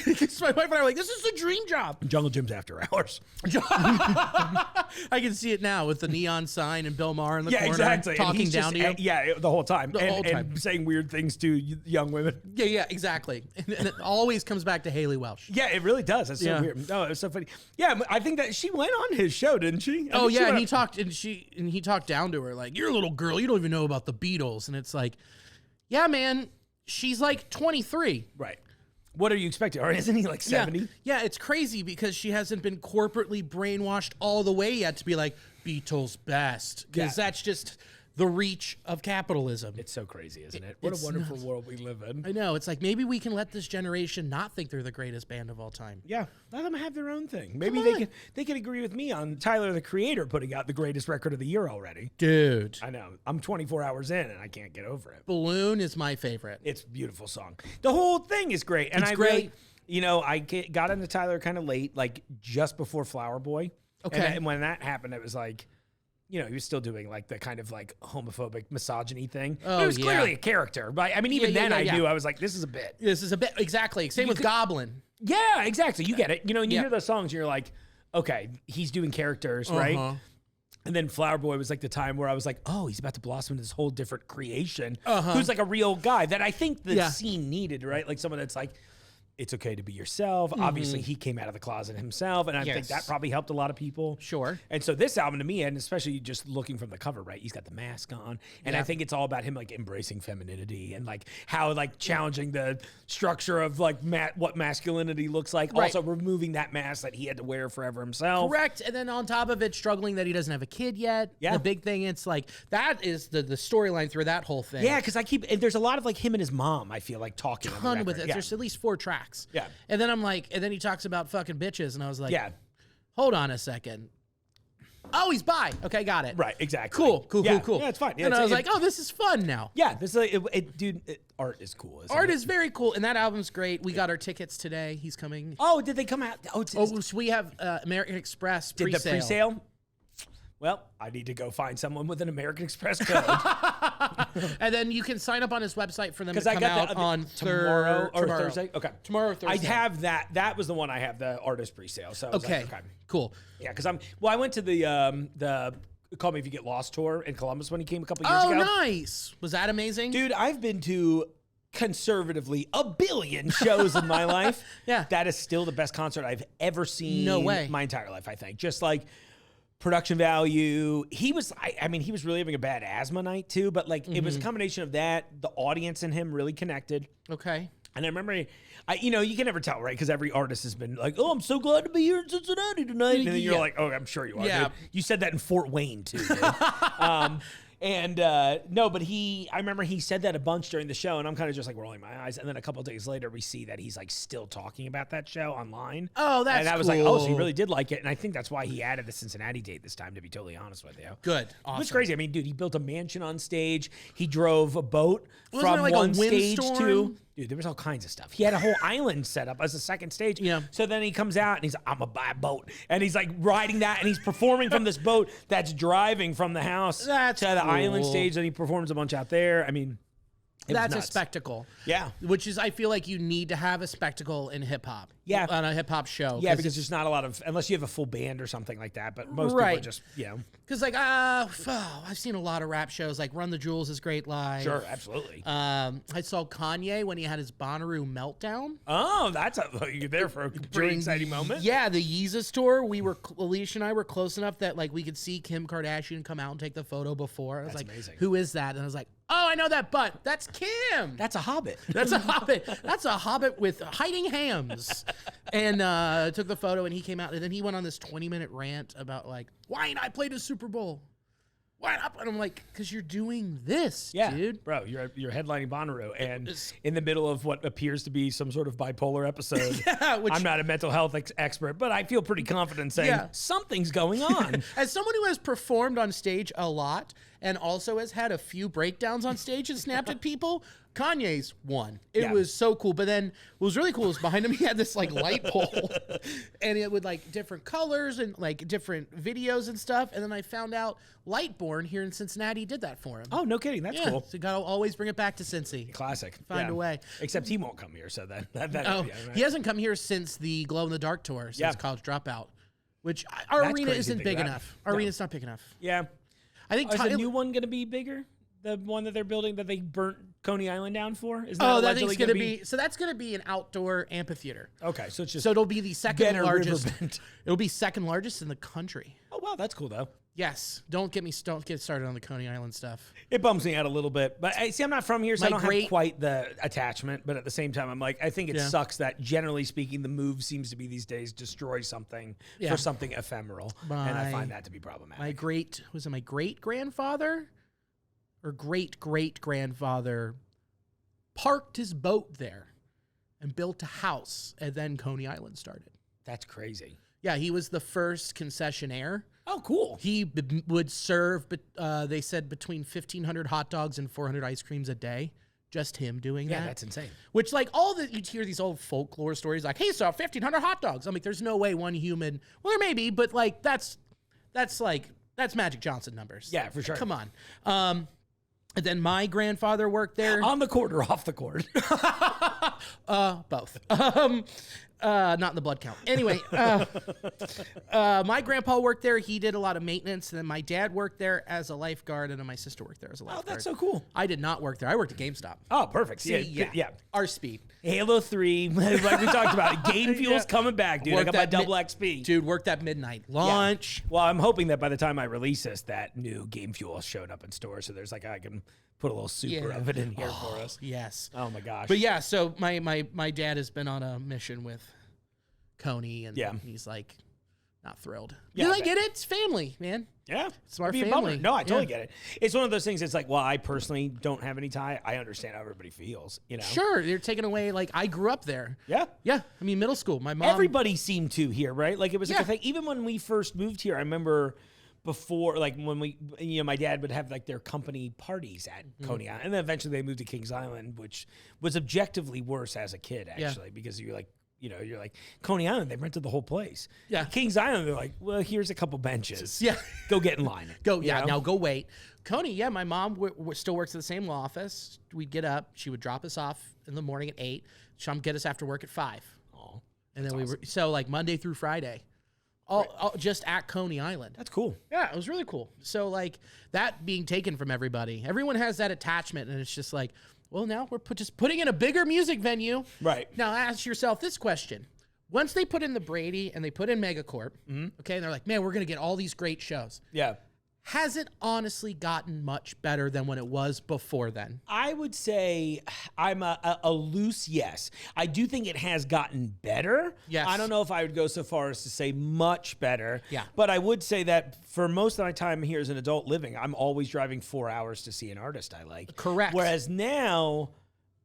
D: Because my wife and I were like, this is the dream job.
C: Jungle Gyms after hours.
D: I can see it now with the neon sign and Bill Maher in the
C: Yeah,
D: corner
C: exactly. And
D: talking
C: he's
D: down
C: just,
D: to you.
C: Yeah, the whole time.
D: The whole time.
C: And saying weird things to young women.
D: Yeah, exactly. And it always comes back to Haley Welsh.
C: Yeah, it really does. That's so
D: Yeah.
C: weird. No, it was so funny. Yeah, I think that she went on his show, didn't she? I
D: Oh
C: think she
D: yeah, and
C: went
D: he talked down to her like, "You're a little girl, you don't even know about the Beatles." And it's like, yeah, man, she's like 23.
C: Right. What are you expecting? Or isn't he like 70?
D: Yeah, it's crazy because she hasn't been corporately brainwashed all the way yet to be like Beatles best, because
C: Yeah.
D: that's just the reach of capitalism.
C: It's so crazy, isn't it? What
D: It's
C: a wonderful
D: nuts.
C: world we live in.
D: I know. It's like maybe we can let this generation not think they're the greatest band of all time.
C: Yeah, let them have their own thing. Maybe
D: Come
C: they can agree with me on Tyler the Creator putting out the greatest record of the year already.
D: Dude,
C: I know. I'm 24 hours in and I can't get over it.
D: Balloon is my favorite.
C: It's a beautiful song. The whole thing is great, and
D: It's
C: I
D: great.
C: really, You know, I got into Tyler kind of late, like just before Flower Boy.
D: Okay.
C: And when that happened, it was like, you know, he was still doing like the kind of like homophobic misogyny thing.
D: Oh,
C: it was
D: yeah.
C: clearly a character. But I mean, even then I knew, I was like, this is a bit.
D: This is a bit. Exactly. Same with Goblin.
C: Yeah, exactly. You get it. You know, and you hear those songs, and you're like, okay, he's doing characters, right? And then Flower Boy was like the time where I was like, oh, he's about to blossom into this whole different creation who's like a real guy that I think the scene needed, right? Like someone that's like, it's okay to be yourself. Obviously, he came out of the closet himself, and I think that probably helped a lot of people.
D: Sure.
C: And so this album to me, and especially just looking from the cover, right? He's got the mask on, and I think it's all about him like embracing femininity and like how like challenging the structure of like what masculinity looks like.
D: Right.
C: Also removing that mask that he had to wear forever himself.
D: Correct. And then on top of it, struggling that he doesn't have a kid yet.
C: Yeah.
D: The big thing, it's like that is the storyline through that whole thing.
C: Yeah, because and there's a lot of like him and his mom, I feel like talking on the
D: Ton
C: record.
D: with it.
C: Yeah.
D: There's at least 4 tracks.
C: Yeah.
D: And then I'm like, and then he talks about fucking bitches, and I was like,
C: Yeah.
D: hold on a second. Oh, he's bi. Okay, got it.
C: Right, exactly.
D: Cool.
C: Yeah,
D: Cool.
C: Yeah, it's fine. Yeah,
D: And I was like, oh, this is fun now.
C: yeah, this is dude, art is cool.
D: Art is very cool, and that album's great. We got our tickets today. He's coming.
C: Oh, did they come out? Oh,
D: So we have American Express
C: did
D: pre-sale.
C: the pre-sale? Well, I need to go find someone with an American Express code.
D: And then you can sign up on his website for them to
C: Because I
D: come
C: got
D: out on
C: tomorrow or
D: tomorrow.
C: Thursday. Okay,
D: Tomorrow or Thursday.
C: I have that. That was the one I have, the artist pre-sale. So I was
D: Okay.
C: like, okay,
D: Cool.
C: yeah, because I went to the Call Me If You Get Lost tour in Columbus when he came a couple years ago.
D: Oh, nice. Was that amazing?
C: Dude, I've been to conservatively 1 billion shows in my life.
D: Yeah.
C: That is still the best concert I've ever seen.
D: No way.
C: My entire life, I think. Just like production value. He was, I mean, he was really having a bad asthma night too, but like it was a combination of that, the audience and him really connected.
D: Okay.
C: And I remember, you know, you can never tell, right? Because every artist has been like, oh, I'm so glad to be here in Cincinnati tonight. And then you're like, oh, I'm sure you are.
D: Yeah.
C: Dude. You said that in Fort Wayne too. Dude. No, but I remember he said that a bunch during the show, and I'm kind of just like rolling my eyes. And then a couple of days later, we see that he's like still talking about that show online.
D: Oh, that's
C: And I was
D: cool.
C: like, oh, so he really did like it. And I think that's why he added the Cincinnati date this time, to be totally honest with you.
D: Good.
C: It
D: Awesome.
C: was crazy. I mean, dude, he built a mansion on stage. He drove a boat
D: Wasn't
C: from
D: there like a
C: one stage
D: windstorm?
C: to... Dude, there was all kinds of stuff. He had a whole island set up as a second stage.
D: Yeah.
C: So then he comes out and he's like, I'm going to buy a boat. And he's like riding that and he's performing from this boat that's driving from the house
D: That's
C: to the island
D: cool.
C: stage. And he performs a bunch out there. I mean, it was
D: That's a
C: nuts.
D: spectacle.
C: Yeah.
D: Which is, I feel like you need to have a spectacle in hip hop.
C: Yeah.
D: On a hip hop show.
C: Yeah, because there's not a lot of, unless you have a full band or something like that. But most people
D: Right.
C: are just, you know.
D: Because like, I've seen a lot of rap shows. Like Run the Jewels is great live.
C: Sure, absolutely.
D: I saw Kanye when he had his Bonnaroo meltdown.
C: Oh, you're there for a pretty exciting moment.
D: Yeah, the Yeezus tour. Alicia and I were close enough that like we could see Kim Kardashian come out and take the photo before. I was
C: That's
D: like,
C: amazing.
D: who is that? And I was like, oh, I know that butt. That's Kim.
C: That's a hobbit.
D: That's a hobbit. That's a hobbit with hiding hams. And took the photo, and he came out, and then he went on this 20-minute rant about like, why ain't I played a Super Bowl? Why not? And I'm like, because you're doing this,
C: Yeah,
D: dude.
C: bro, you're headlining Bonnaroo, and in the middle of what appears to be some sort of bipolar episode.
D: Yeah, which-
C: I'm not a mental health expert, but I feel pretty confident saying something's going on.
D: As someone who has performed on stage a lot and also has had a few breakdowns on stage and snapped at people, Kanye's one. It was so cool. But then what was really cool is behind him he had this like light pole and it would like different colors and like different videos and stuff. And then I found out Lightborn here in Cincinnati did that for him.
C: Oh, no kidding. That's cool.
D: So you gotta always bring it back to Cincy.
C: Classic.
D: Find a way.
C: Except he won't come here, so that
D: Oh,
C: yeah, right.
D: he hasn't come here since the Glow in the Dark tour, since College Dropout, which our
C: That's
D: arena
C: crazy to
D: isn't
C: think
D: big
C: about.
D: enough. Our arena's not big enough.
C: Yeah.
D: I think
C: Is the new one going to be bigger? The one that they're building that they burnt Coney Island down for? Is that
D: that
C: allegedly
D: thing's gonna be so that's gonna be an outdoor amphitheater.
C: Okay, so it's just
D: So it'll be the second
C: better
D: largest.
C: Riverbend.
D: It'll be second largest in the country.
C: Oh wow, that's cool though.
D: Yes. Don't get started on the Coney Island stuff.
C: It bums me out a little bit, but see, I'm not from here, so I
D: My
C: don't have quite the attachment. But at the same time, I'm like, I think it sucks that generally speaking, the move seems to be these days destroy something for something ephemeral, and I find that to be problematic.
D: My great grandfather or great grandfather parked his boat there and built a house, and then Coney Island started.
C: That's crazy.
D: Yeah, he was the first concessionaire.
C: Oh, cool.
D: He would serve, they said, between 1,500 hot dogs and 400 ice creams a day just him doing that.
C: Yeah, that's insane.
D: Which, like, you hear these old folklore stories, like, hey, saw 1,500 hot dogs. I'm like, there's no way one human. Well, there may be, but like, that's Magic Johnson numbers.
C: Yeah, for sure.
D: Come on. And then my grandfather worked there.
C: On the court or off the court?
D: Both. Not in the blood count. Anyway, my grandpa worked there. He did a lot of maintenance. And then my dad worked there as a lifeguard, and then my sister worked there as a lifeguard.
C: Oh, that's so cool.
D: I did not work there. I worked at GameStop.
C: Oh, perfect.
D: See, yeah. Our speed.
C: Halo 3, like we talked about. Game Fuel's coming back, dude. I got my double XP.
D: Dude, worked at midnight launch.
C: Yeah. Well, I'm hoping that by the time I release this, that new Game Fuel showed up in stores. So there's like, I can put a little super of it in here for us.
D: Yes.
C: Oh my gosh.
D: But yeah, so my dad has been on a mission with Coney, and he's like not thrilled.
C: Yeah,
D: I get it. It's family, man.
C: Yeah,
D: it's our
C: family.
D: family.
C: No, I totally get it. It's one of those things. It's like, well, I personally don't have any tie. I understand how everybody feels. You know,
D: sure, they're taking away. Like, I grew up there.
C: Yeah.
D: I mean, middle school. My mom.
C: Everybody seemed to here, right? Like, it was like a thing. Even when we first moved here, I remember before, like, when we, my dad would have like their company parties at Coney Island, and then eventually they moved to Kings Island, which was objectively worse as a kid, actually, because you're like, Coney Island, they rented the whole place.
D: Yeah.
C: Kings Island, they're like, well, here's a couple benches.
D: Yeah.
C: Go get in line.
D: Now go wait. Coney, my mom still works at the same law office. We'd get up. She would drop us off in the morning at 8. She'd get us after work at 5.
C: Oh,
D: and then so like Monday through Friday, all just at Coney Island.
C: That's cool.
D: Yeah, it was really cool. So like that being taken from everybody. Everyone has that attachment, and it's just like, well, now we're just putting in a bigger music venue.
C: Right.
D: Now ask yourself this question. Once they put in the Brady and they put in Megacorp, okay, and they're like, man, we're going to get all these great shows.
C: Yeah.
D: Has it honestly gotten much better than when it was before then?
C: I would say I'm a loose yes. I do think it has gotten better.
D: Yes.
C: I don't know if I would go so far as to say much better.
D: Yeah.
C: But I would say that for most of my time here as an adult living, I'm always driving 4 hours to see an artist I like.
D: Correct.
C: Whereas now,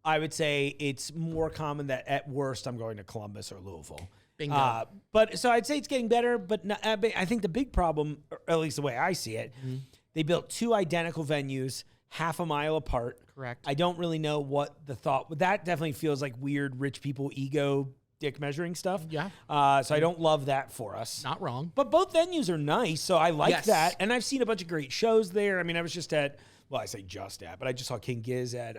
C: I would say it's more common that at worst I'm going to Columbus or Louisville.
D: Bingo.
C: But so I'd say it's getting better, but I think the big problem, or at least the way I see it, they built 2 identical venues, half a mile apart.
D: Correct.
C: I don't really know what the thought. That definitely feels like weird rich people ego dick measuring stuff.
D: Yeah.
C: So I don't love that for us.
D: Not wrong.
C: But both venues are nice, so I like that. And I've seen a bunch of great shows there. I mean, I was just at. Well, I say just at, but I just saw King Giz at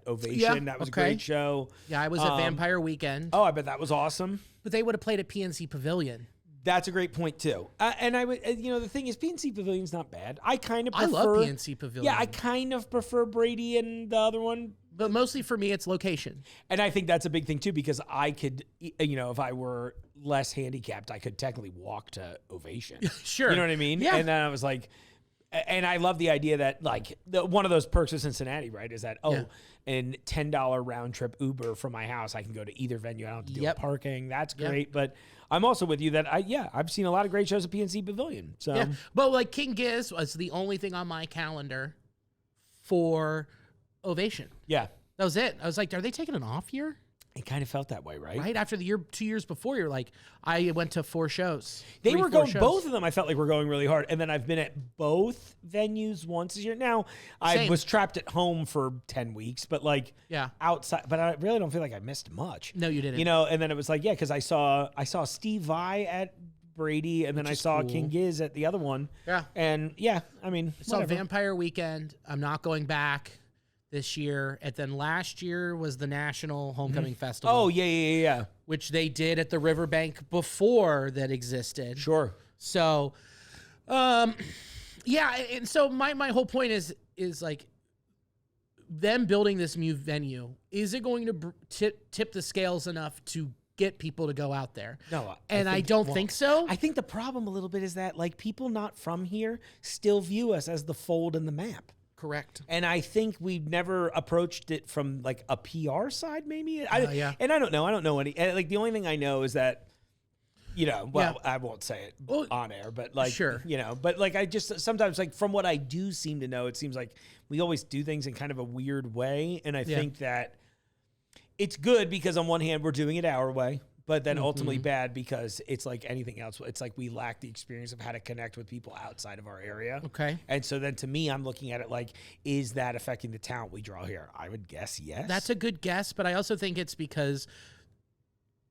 C: Ovation.
D: Yeah,
C: that was a great show.
D: Yeah, I was at Vampire Weekend.
C: Oh, I bet that was awesome.
D: But they would have played at PNC Pavilion.
C: That's a great point too. And I would, the thing is, PNC Pavilion's not bad. I love
D: PNC Pavilion.
C: Yeah, I kind of prefer Brady and the other one.
D: But mostly for me, it's location.
C: And I think that's a big thing too, because I could, if I were less handicapped, I could technically walk to Ovation.
D: Sure.
C: You know what I mean?
D: Yeah.
C: And then I was like, and I love the idea that like one of those perks of Cincinnati, right, is that, and $10 round trip Uber from my house, I can go to either venue. I don't have to deal with parking. That's great. But I'm also with you that I've seen a lot of great shows at PNC Pavilion. So,
D: yeah. But like King Giz was the only thing on my calendar for Ovation.
C: Yeah.
D: That was it. I was like, are they taking an off year?
C: It kind of felt that way, right?
D: Right after the 2 years before, you're like, I went to 4 shows.
C: They were going, both of them, I felt like were going really hard. And then I've been at both venues once a year. Now, I was trapped at home for 10 weeks, but like outside, but I really don't feel like I missed much.
D: No, you didn't.
C: And then it was like, because I saw Steve Vai at Brady, and then I saw King Giz at the other one.
D: Yeah.
C: And I mean,
D: I saw Vampire Weekend. I'm not going back this year. And then last year was the National Homecoming Festival.
C: Oh, yeah.
D: Which they did at the Riverbank before that existed.
C: Sure.
D: So, and so my whole point is like them building this new venue. Is it going to tip the scales enough to get people to go out there?
C: No.
D: I don't think so.
C: I think the problem a little bit is that like people not from here still view us as the fold in the map.
D: Correct.
C: And I think we've never approached it from like a PR side, maybe. And I don't know. I don't know any. Like the only thing I know is that, I won't say it on air, but like,
D: sure.
C: But like I just sometimes like from what I do seem to know, it seems like we always do things in kind of a weird way, and I think that it's good because on one hand we're doing it our way, but then ultimately bad because it's like anything else. It's like we lack the experience of how to connect with people outside of our area.
D: Okay.
C: And so then to me, I'm looking at it like, is that affecting the talent we draw here? I would guess yes.
D: That's a good guess, but I also think it's because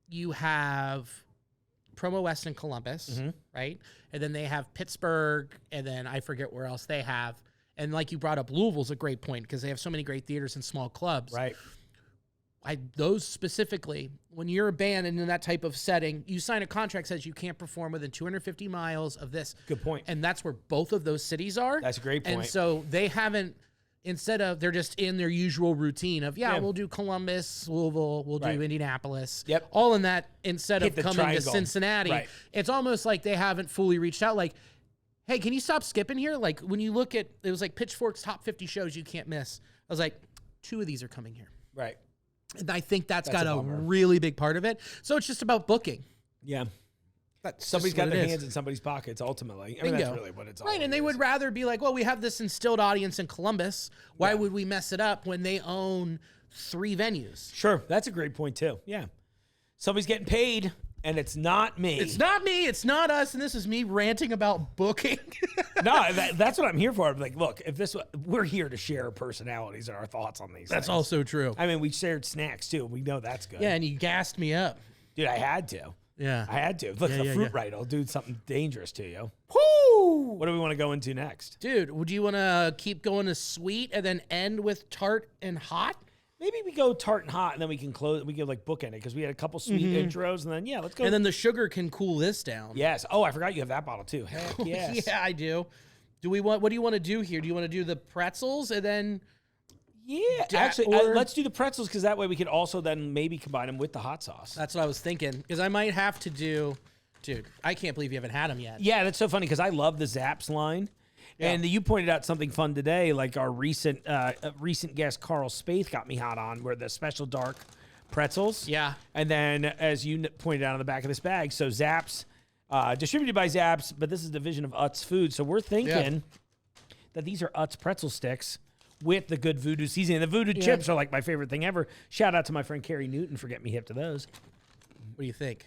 D: you have Promo West and Columbus, right? And then they have Pittsburgh, and then I forget where else they have. And like you brought up, Louisville's a great point because they have so many great theaters and small clubs.
C: right.
D: Those specifically, when you're a band and in that type of setting, you sign a contract that says you can't perform within 250 miles of this.
C: Good point.
D: And that's where both of those cities are.
C: That's a great point.
D: And so they haven't, instead of, they're just in their usual routine of, we'll do Columbus, Louisville, we'll do Indianapolis.
C: Yep.
D: All in that, instead
C: Hit
D: of
C: the
D: coming
C: triangle.
D: to Cincinnati,
C: Right.
D: it's almost like they haven't fully reached out. Like, hey, can you stop skipping here? Like, when you look at, it was like Pitchfork's top 50 shows you can't miss. I was like, 2 of these are coming here.
C: Right.
D: And I think that's got
C: a
D: a
C: bummer.
D: really big part of it. So it's just about booking.
C: Yeah.
D: That's
C: Somebody's
D: just
C: got
D: what
C: their
D: it is.
C: hands in somebody's pockets, ultimately. I mean,
D: Bingo.
C: that's really what it's all
D: Right, and they
C: is.
D: would rather be like, well, we have this instilled audience in Columbus. Why would we mess it up when they own 3 venues?
C: Sure. That's a great point, too. Yeah. Somebody's getting paid, and it's not me.
D: It's not me, it's not us, and this is me ranting about booking.
C: No, that's what I'm here for. I'm like, look, if this, we're here to share our personalities and our thoughts on these
D: That's
C: things.
D: also true.
C: I mean, we shared snacks, too. We know that's good.
D: Yeah, and you gassed me up.
C: Dude, I had to.
D: Yeah.
C: I had to. Look,
D: Yeah,
C: the
D: yeah,
C: Fruit
D: yeah.
C: Riot will do something dangerous to you.
D: Woo!
C: What do we want to go into next?
D: Dude, would you want to keep going to sweet and then end with tart and hot?
C: Maybe we go tart and hot, and then we can close. We can like bookend it because we had a couple sweet intros, and then let's go.
D: And then the sugar can cool this down.
C: yes. Oh, I forgot you have that bottle too. Heck yes.
D: Yeah, I do. What do you want to do here? Do you want to do the pretzels and then
C: Yeah. Actually, let's do the pretzels because that way we could also then maybe combine them with the hot sauce.
D: That's what I was thinking, because I might have to do, dude, I can't believe you haven't had them yet.
C: Yeah, that's so funny because I love the Zaps line.
D: Yeah.
C: And you pointed out something fun today, like our recent guest Carl Spaeth got me hot on, were the special dark pretzels.
D: Yeah.
C: And then, as you pointed out on the back of this bag, so Zaps, distributed by Zaps, but this is a division of Utz Food. So we're thinking that these are Utz pretzel sticks with the good voodoo seasoning. The voodoo chips are like my favorite thing ever. Shout out to my friend Carrie Newton for getting me hip to those.
D: What do you think?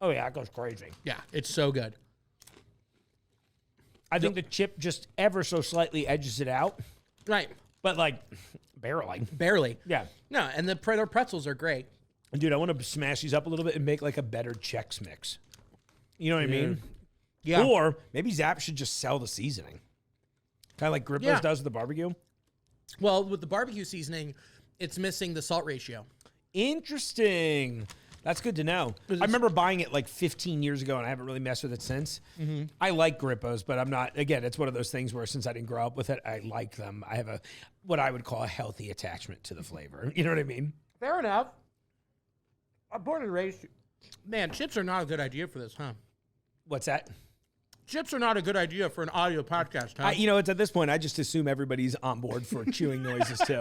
C: Oh, yeah, it goes crazy.
D: Yeah, it's so good.
C: I think the chip just ever so slightly edges it out,
D: Right.
C: but like barreling.
D: Barely.
C: Yeah.
D: No, and the pretzels are great.
C: Dude, I want to smash these up a little bit and make like a better Chex Mix. You know what I mean?
D: Yeah.
C: Or maybe Zap should just sell the seasoning. Kind of like Grippers does with the barbecue.
D: Well, with the barbecue seasoning, it's missing the salt ratio.
C: Interesting. That's good to know. I remember buying it like 15 years ago, and I haven't really messed with it since. I like Grippos, but I'm not. Again, it's one of those things where since I didn't grow up with it, I like them. I have what I would call a healthy attachment to the flavor. You know what I mean?
D: Fair enough. I'm born and raised. Man, chips are not a good idea for this, huh?
C: What's that?
D: Chips are not a good idea for an audio podcast, huh?
C: It's at this point, I just assume everybody's on board for chewing noises too.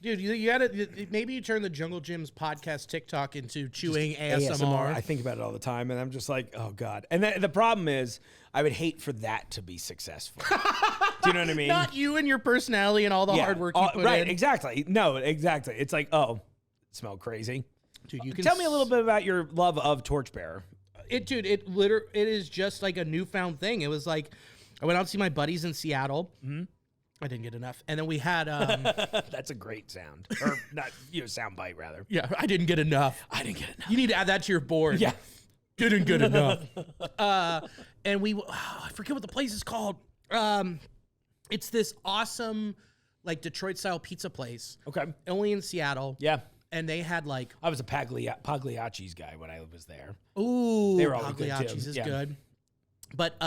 D: Dude, you gotta, maybe you turn the Jungle Gyms podcast TikTok into chewing ASMR.
C: I think about it all the time, and I'm just like, oh God. And the problem is, I would hate for that to be successful. Do you know what I mean?
D: Not you and your personality and all the hard work you put
C: right,
D: in.
C: exactly. No, exactly. It's like, oh, it smelled crazy.
D: Dude, you can
C: Tell me a little bit about your love of Torchbearer.
D: It is just like a newfound thing. It was like, I went out to see my buddies in Seattle. Mm-hmm. I didn't get enough. And then we had...
C: That's a great sound. Or not, sound bite, rather.
D: yeah, I didn't get enough.
C: I didn't get enough.
D: You need to add that to your board.
C: Yeah.
D: Didn't get enough. And we... I forget what the place is called. It's this awesome, like, Detroit-style pizza place.
C: Okay.
D: Only in Seattle.
C: Yeah.
D: And they had, like...
C: I was a Pagliacci's guy when I was there.
D: Ooh,
C: They were always good, too.
D: Pagliacci's is
C: Yeah.
D: good. But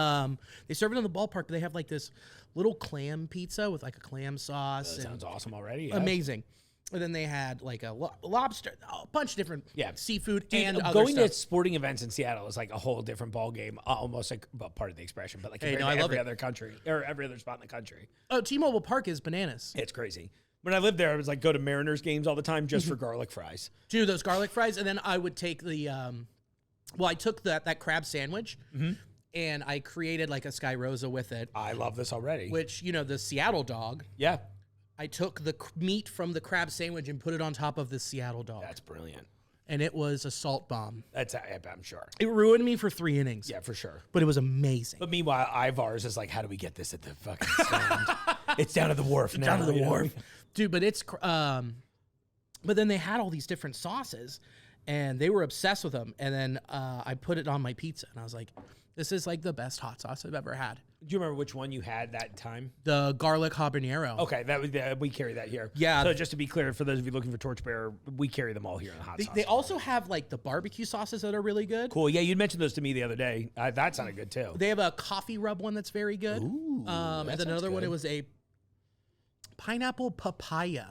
D: they serve it in the ballpark, but they have like this little clam pizza with like a clam sauce.
C: That
D: and
C: sounds awesome already. Yeah.
D: amazing. And then they had like a lobster, a bunch of different seafood and other
C: going
D: stuff.
C: to sporting events in Seattle is like a whole different ball game, almost like part of the expression, but like
D: Hey,
C: compared
D: no,
C: to
D: I love
C: every
D: it.
C: other country or every other spot in the country.
D: Oh, T-Mobile Park is bananas.
C: It's crazy. When I lived there, I was like go to Mariners games all the time just for garlic fries.
D: Dude, those garlic fries. And then I would take the, I took that crab sandwich and I created like a Sky Rosa with it.
C: I love this already.
D: Which, the Seattle dog.
C: Yeah.
D: I took the meat from the crab sandwich and put it on top of the Seattle dog.
C: That's brilliant.
D: And it was a salt bomb.
C: I'm sure.
D: It ruined me for 3 innings.
C: Yeah, for sure.
D: But it was amazing.
C: But meanwhile, Ivar's is like, how do we get this at the fucking stand? It's down to the wharf now.
D: Down to the wharf. Dude, but it's... but then they had all these different sauces, and they were obsessed with them. And then I put it on my pizza, and I was like, this is like the best hot sauce I've ever had.
C: Do you remember which one you had that time?
D: The garlic habanero.
C: Okay, that was we carry that here.
D: Yeah.
C: So just to be clear, for those of you looking for Torchbearer, we carry them all here in the hot sauce.
D: They also have like the barbecue sauces that are really good.
C: Cool. Yeah, you mentioned those to me the other day. That sounded good too.
D: They have a coffee rub one that's very good.
C: Ooh,
D: and then another one, it was a pineapple papaya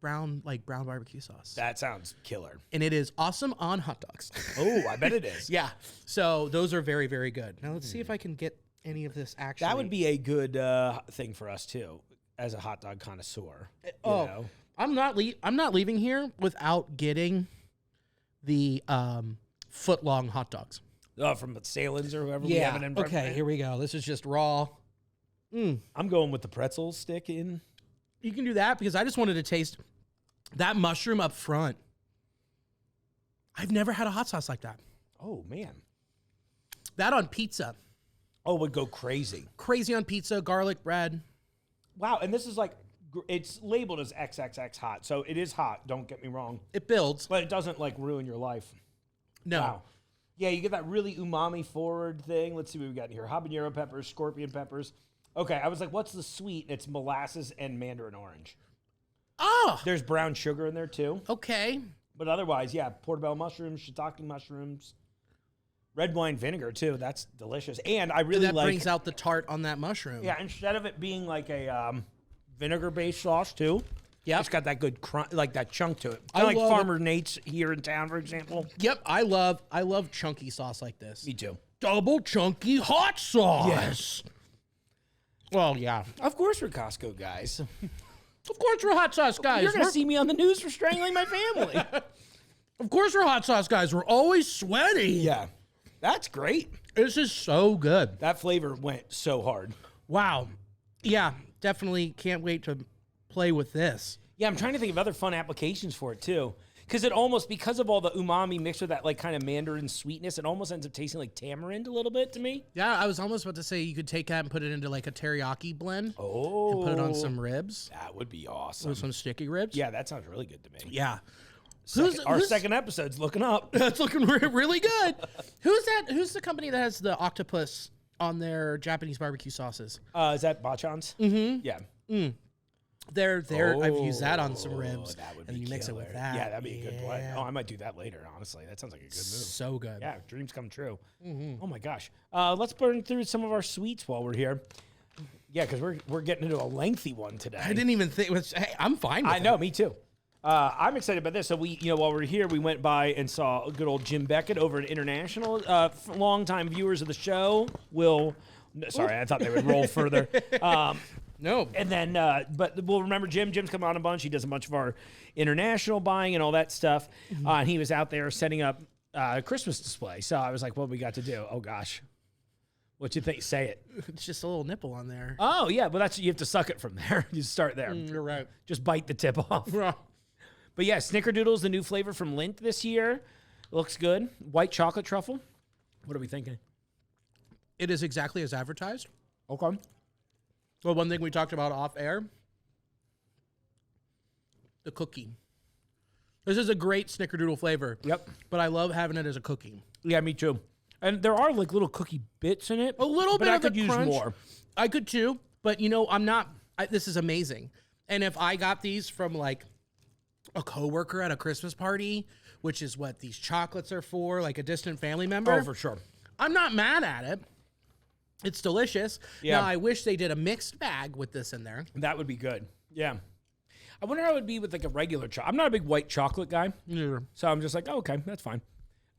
D: brown barbecue sauce.
C: That sounds killer.
D: And it is awesome on hot dogs.
C: Oh, I bet it is.
D: Yeah. So those are very, very good. Now let's see if I can get any of this actually.
C: That would be a good thing for us too, as a hot dog connoisseur. You know?
D: I'm not leaving here without getting the foot long hot dogs.
C: Oh, from Salen's or whoever we have it in front.
D: Okay, here we go. This is just raw.
C: I'm going with the pretzel stick in.
D: You can do that because I just wanted to taste that mushroom up front. I've never had a hot sauce like that.
C: Oh man.
D: That on pizza.
C: Oh, would go crazy.
D: Crazy on pizza, garlic bread.
C: Wow, and this is like, it's labeled as XXX hot, so it is hot, don't get me wrong.
D: It builds.
C: But it doesn't like ruin your life.
D: No.
C: Wow. Yeah, you get that really umami forward thing. Let's see what we got here. Habanero peppers, scorpion peppers. Okay, I was like, what's the sweet? It's molasses and mandarin orange.
D: Oh,
C: There's brown sugar in there too.
D: okay.
C: But otherwise, yeah, portobello mushrooms, shiitake mushrooms, red wine vinegar too. That's delicious. And I really
D: That
C: like...
D: brings out the tart on that mushroom.
C: Yeah, instead of it being like a vinegar-based sauce too,
D: Yep.
C: it's got that good like that chunk to it.
D: I
C: Kind of like
D: love
C: Farmer Nate's here in town, for example.
D: Yep, I love chunky sauce like this.
C: Me too.
D: Double chunky hot sauce.
C: Yes.
D: Well, yeah.
C: Of course we're Costco guys.
D: Of course we're hot sauce guys.
C: You're going to see me on the news for strangling my family.
D: Of course we're hot sauce guys. We're always sweaty.
C: Yeah. That's great.
D: This is so good.
C: That flavor went so hard.
D: Wow. Yeah, definitely can't wait to play with this.
C: Yeah, I'm trying to think of other fun applications for it too. Because it almost, because of all the umami mixed with that like kind of mandarin sweetness, it almost ends up tasting like tamarind a little bit to me.
D: Yeah, I was almost about to say you could take that and put it into like a teriyaki blend.
C: Oh.
D: And put it on some ribs.
C: That would be awesome.
D: With some sticky ribs.
C: Yeah, that sounds really good to me.
D: Yeah.
C: Our second episode's looking up.
D: That's looking really good. Who's that? Who's the company that has the octopus on their Japanese barbecue sauces?
C: Is that Bachan's? Mm-hmm. Yeah.
D: I've used that on some ribs.
C: That would
D: and
C: be
D: you mix it with
C: killer.
D: that.
C: Yeah, that'd be a good play. Oh, I might do that later, honestly. That sounds like a good move.
D: So good.
C: Yeah, dreams come true. Oh my gosh. Let's burn through some of our sweets while we're here. Yeah, because we're getting into a lengthy one today.
D: I didn't even think. Hey, I'm fine with
C: I know, me too. I'm excited about this. So while we're here, we went by and saw good old Jim Beckett over at International. Longtime viewers of the show will. Sorry, I thought they would roll further.
D: No.
C: And then, but we'll remember Jim. Jim's come on a bunch. He does a bunch of our international buying and all that stuff. And he was out there setting up a Christmas display. So I was like, what we got to do? Oh, gosh. What you think? Say it.
D: It's just a little nipple on there.
C: Oh, yeah. But you have to suck it from there. You start there.
D: You're right.
C: Just bite the tip off. But yeah, Snickerdoodle's the new flavor from Lindt this year. Looks good. White chocolate truffle. What are we thinking?
D: It is exactly as advertised.
C: Okay.
D: Well, one thing we talked about off air, the cookie. This is a great Snickerdoodle flavor.
C: Yep.
D: But I love having it as a cookie.
C: Yeah, me too. And there are like little cookie bits in it.
D: A little
C: but
D: bit
C: I
D: of
C: could
D: the
C: use
D: crunch.
C: more.
D: I could too, but I'm not. This is amazing. And if I got these from like a coworker at a Christmas party, which is what these chocolates are for, like a distant family member.
C: Oh, for sure.
D: I'm not mad at it. It's delicious.
C: Yeah.
D: Now, I wish they did a mixed bag with this in there.
C: That would be good. Yeah. I wonder how it would be with like a regular chocolate. I'm not a big white chocolate guy.
D: Yeah.
C: So I'm just like, oh, okay, that's fine.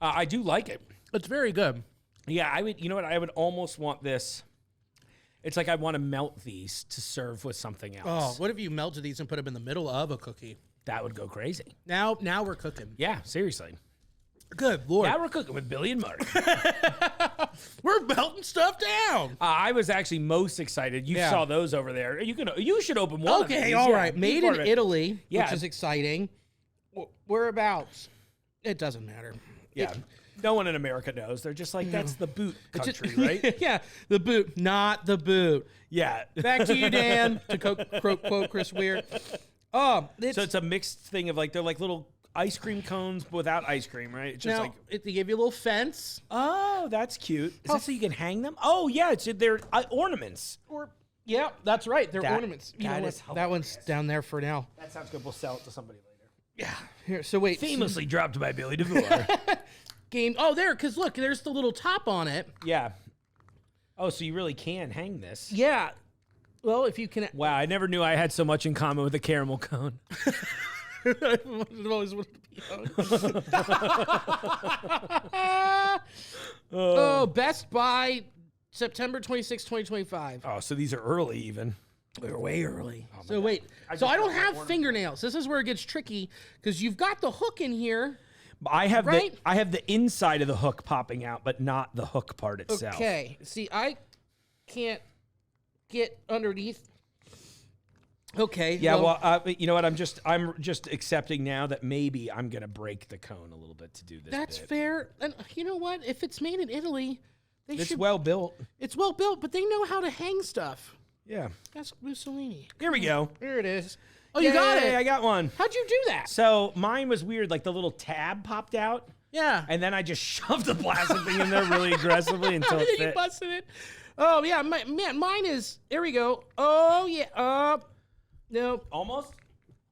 C: I do like it.
D: It's very good.
C: Yeah, I would, you know what? I would almost want this. It's like I want to melt these to serve with something
D: Oh,
C: else.
D: what if you melted these and put them in the middle of a cookie?
C: That would go crazy.
D: Now we're cooking.
C: Yeah, seriously.
D: Good Lord.
C: Now we're cooking with Billy and Mark.
D: We're We're melting stuff down.
C: I was actually most excited. You saw those over there. You should open one.
D: Okay, all right. Made in Italy, which is exciting. Whereabouts? It doesn't matter.
C: Yeah. No one in America knows. They're just like, that's the boot country, right?
D: Yeah, the boot, not the boot.
C: Yeah.
D: Back to you, Dan, to quote Chris Weir.
C: So it's a mixed thing of like, they're like little ice cream cones without ice cream, right? It's just
D: now,
C: like
D: they give you a little fence.
C: Oh, that's cute. Is that so you can hang them? Oh, yeah, they're ornaments.
D: Yeah, that's right. They're ornaments. You know
C: that
D: what?
C: is
D: That one's down there for now.
C: That sounds good. We'll sell it to somebody later.
D: Yeah. Here. So wait.
C: Famously dropped by Billy DeVore.
D: Game. Oh, there. Because look, there's the little top on it.
C: Yeah. Oh, so you really can hang this.
D: Yeah. Well, if you can.
C: Wow, I never knew I had so much in common with a caramel cone.
D: I've always wanted to be hung. Best Buy, September 26, 2025.
C: Oh, so these are early even.
D: We're way early. So wait. So I don't have fingernails. This is where it gets tricky because you've got the hook in here.
C: I have the inside of the hook popping out, but not the hook part itself.
D: Okay. See, I can't get underneath. Okay.
C: Yeah. Well, you know what? I'm just accepting now that maybe I'm gonna break the cone a little bit to do this.
D: That's fair. And you know what? If it's made in Italy,
C: it's well built.
D: It's well built, but they know how to hang stuff.
C: Yeah.
D: Ask Mussolini.
C: Here we go.
D: Here it is. Oh, you got it.
C: I got one.
D: How'd you do that?
C: So mine was weird. Like the little tab popped out.
D: Yeah.
C: And then I just shoved the plastic thing in there really aggressively until it fit.
D: You busted it. Oh, yeah. Mine is. Here we go. Oh, yeah. No.
C: Almost?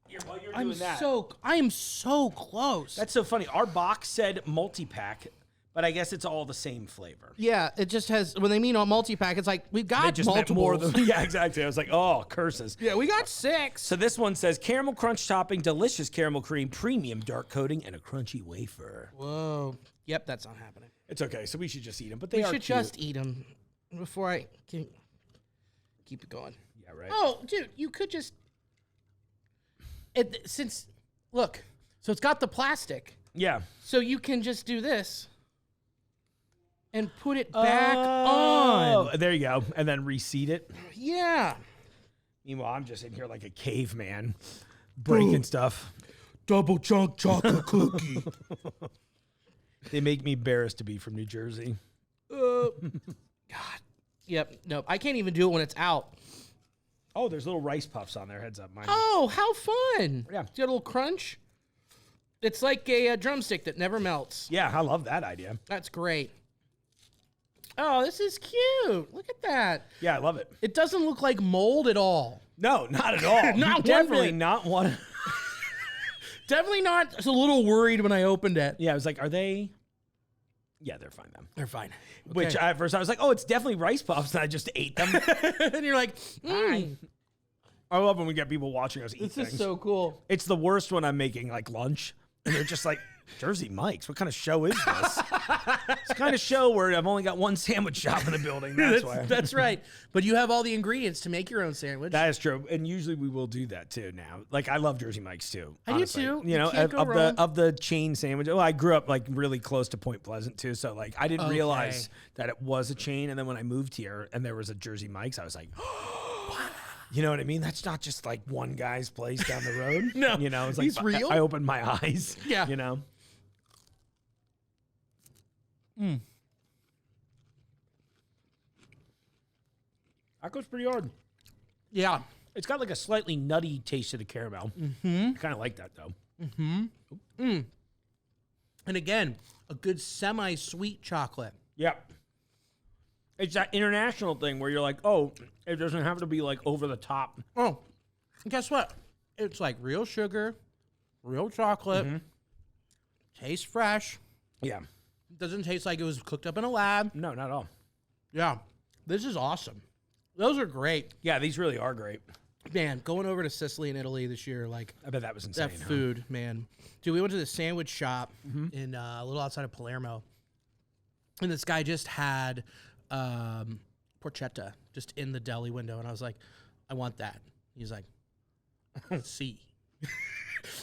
C: You're doing that.
D: I am so close.
C: That's so funny. Our box said multi-pack, but I guess it's all the same flavor.
D: Yeah, it just has, when they mean on multi-pack, it's like, we've got multiple.
C: More than, yeah, exactly. I was like, oh, curses.
D: Yeah, we got 6.
C: So this one says caramel crunch topping, delicious caramel cream, premium dark coating, and a crunchy wafer.
D: Whoa. Yep, that's not happening.
C: It's okay. So we should just eat them, but they
D: we
C: are
D: should
C: cute.
D: just eat them before I can keep it going.
C: Yeah, right.
D: Oh, dude, you could just, look, so it's got the plastic.
C: Yeah.
D: So you can just do this. And put it back on.
C: There you go. And then reseat it.
D: Yeah.
C: Meanwhile, I'm just in here like a caveman breaking stuff.
D: Double chunk chocolate cookie.
C: They make me embarrassed to be from New Jersey.
D: God. Yep. Nope. I can't even do it when it's out.
C: Oh, there's little rice puffs on there. Heads up. Mine.
D: Oh, how fun.
C: Yeah.
D: See a little crunch? It's like a drumstick that never melts.
C: Yeah, I love that idea.
D: That's great. Oh, this is cute. Look at that.
C: Yeah, I love it.
D: It doesn't look like mold at all.
C: No, not at all.
D: Definitely
C: not one.
D: Definitely not. I was a little worried when I opened it.
C: Yeah, I was like, are they? Yeah, they're fine then.
D: They're fine. Okay.
C: Which at first I was like, oh, it's definitely rice puffs, and I just ate them.
D: And you're like,
C: I love when we get people watching us eat
D: this
C: things.
D: is so cool.
C: It's the worst when I'm making like lunch, and they're just like, Jersey Mike's, what kind of show is this? It's the kind of show where I've only got one sandwich shop in the building. That's why.
D: That's right. But you have all the ingredients to make your own sandwich.
C: That is true, and usually we will do that too. Now, like I love Jersey Mike's too. Honestly.
D: I do too.
C: You know,
D: can't go wrong.
C: of the chain sandwich. Oh, I grew up like really close to Point Pleasant too, so like I didn't realize that it was a chain. And then when I moved here and there was a Jersey Mike's, I was like, you know what I mean? That's not just like one guy's place down the road.
D: No,
C: you know, it's like
D: he's real.
C: I opened my eyes.
D: Yeah,
C: you know. That goes pretty hard.
D: Yeah.
C: It's got like a slightly nutty taste to the caramel. I kind of like that though.
D: And again, a good semi-sweet chocolate.
C: Yeah. It's that international thing where you're like, oh, it doesn't have to be like over the top.
D: Oh, guess what? It's like real sugar, real chocolate, tastes fresh.
C: Yeah.
D: Doesn't taste like it was cooked up in a lab.
C: No, not at all.
D: Yeah. This is awesome. Those are great.
C: Yeah, these really are great.
D: Man, going over to Sicily and Italy this year, like,
C: I bet that was insane.
D: that food, man. Dude, we went to the sandwich shop in a little outside of Palermo, and this guy just had porchetta just in the deli window, and I was like, I want that. He's like, see.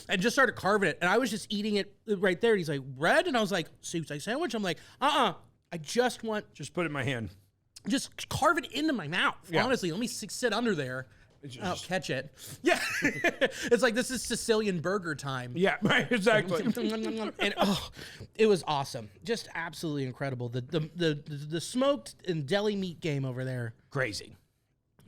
D: And just started carving it, and I was just eating it right there. And he's like, bread? And I was like, soup like sandwich? I'm like, I I just want,
C: Just put it in my hand.
D: just carve it into my mouth.
C: Yeah.
D: Honestly, let me sit under there. I'll
C: just-
D: catch it. Yeah. It's like, this is Sicilian burger time.
C: Yeah, right, exactly.
D: And it was awesome. Just absolutely incredible. The smoked and deli meat game over there,
C: Crazy.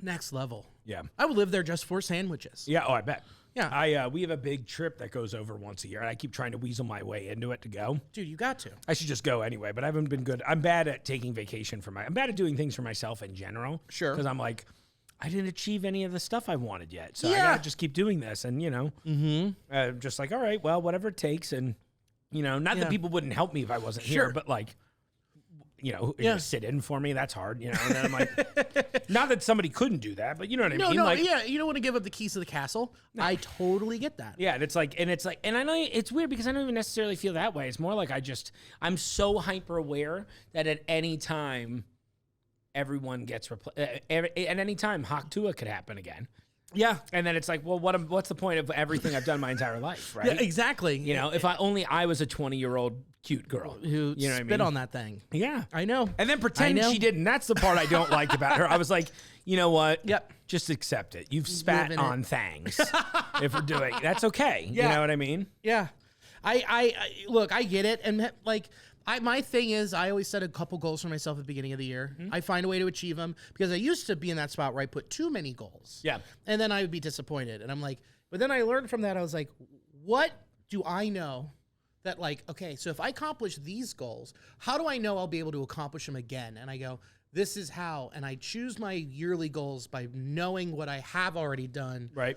D: next level.
C: Yeah.
D: I would live there just for sandwiches.
C: Yeah, oh, I bet.
D: Yeah.
C: We have a big trip that goes over once a year, and I keep trying to weasel my way into it to go.
D: Dude, you got to.
C: I should just go anyway, but I haven't been good. I'm bad at taking vacation I'm bad at doing things for myself in general.
D: Sure.
C: Because I'm like, I didn't achieve any of the stuff I wanted yet. So I
D: Yeah.
C: gotta just keep doing this. And, just like, all right, well, whatever it takes. And, not
D: Yeah.
C: that people wouldn't help me if I wasn't
D: Sure.
C: here, but like,
D: Yeah.
C: you sit in for me. That's hard, And then I'm like, not that somebody couldn't do that, but you know what I
D: No,
C: mean?
D: no,
C: Like,
D: yeah. You don't want to give up the keys to the castle. I totally get that.
C: yeah, and it's like, and I know it's weird because I don't even necessarily feel that way. It's more like I'm so hyper aware that at any time, everyone gets at any time, Hawk Tua could happen again.
D: Yeah.
C: And then it's like, well, what's the point of everything I've done my entire life, right?
D: Yeah, exactly.
C: If I was a 20-year-old cute girl
D: Who
C: you know what I
D: spit
C: mean?
D: on that thing.
C: Yeah.
D: I know.
C: And then pretend
D: I know.
C: she didn't. That's the part I don't like about her. I was like, you know what?
D: Yep.
C: Just accept it. You've spat
D: Live in
C: on things. If we're doing that's okay.
D: Yeah.
C: You know what I mean?
D: Yeah. I look, I get it. And like, my thing is, I always set a couple goals for myself at the beginning of the year. I find a way to achieve them because I used to be in that spot where I put too many goals.
C: Yeah.
D: And then I would be disappointed. And I'm like, but then I learned from that. I was like, what do I know that, like, okay, so if I accomplish these goals, how do I know I'll be able to accomplish them again? And I go, this is how. And I choose my yearly goals by knowing what I have already done.
C: Right.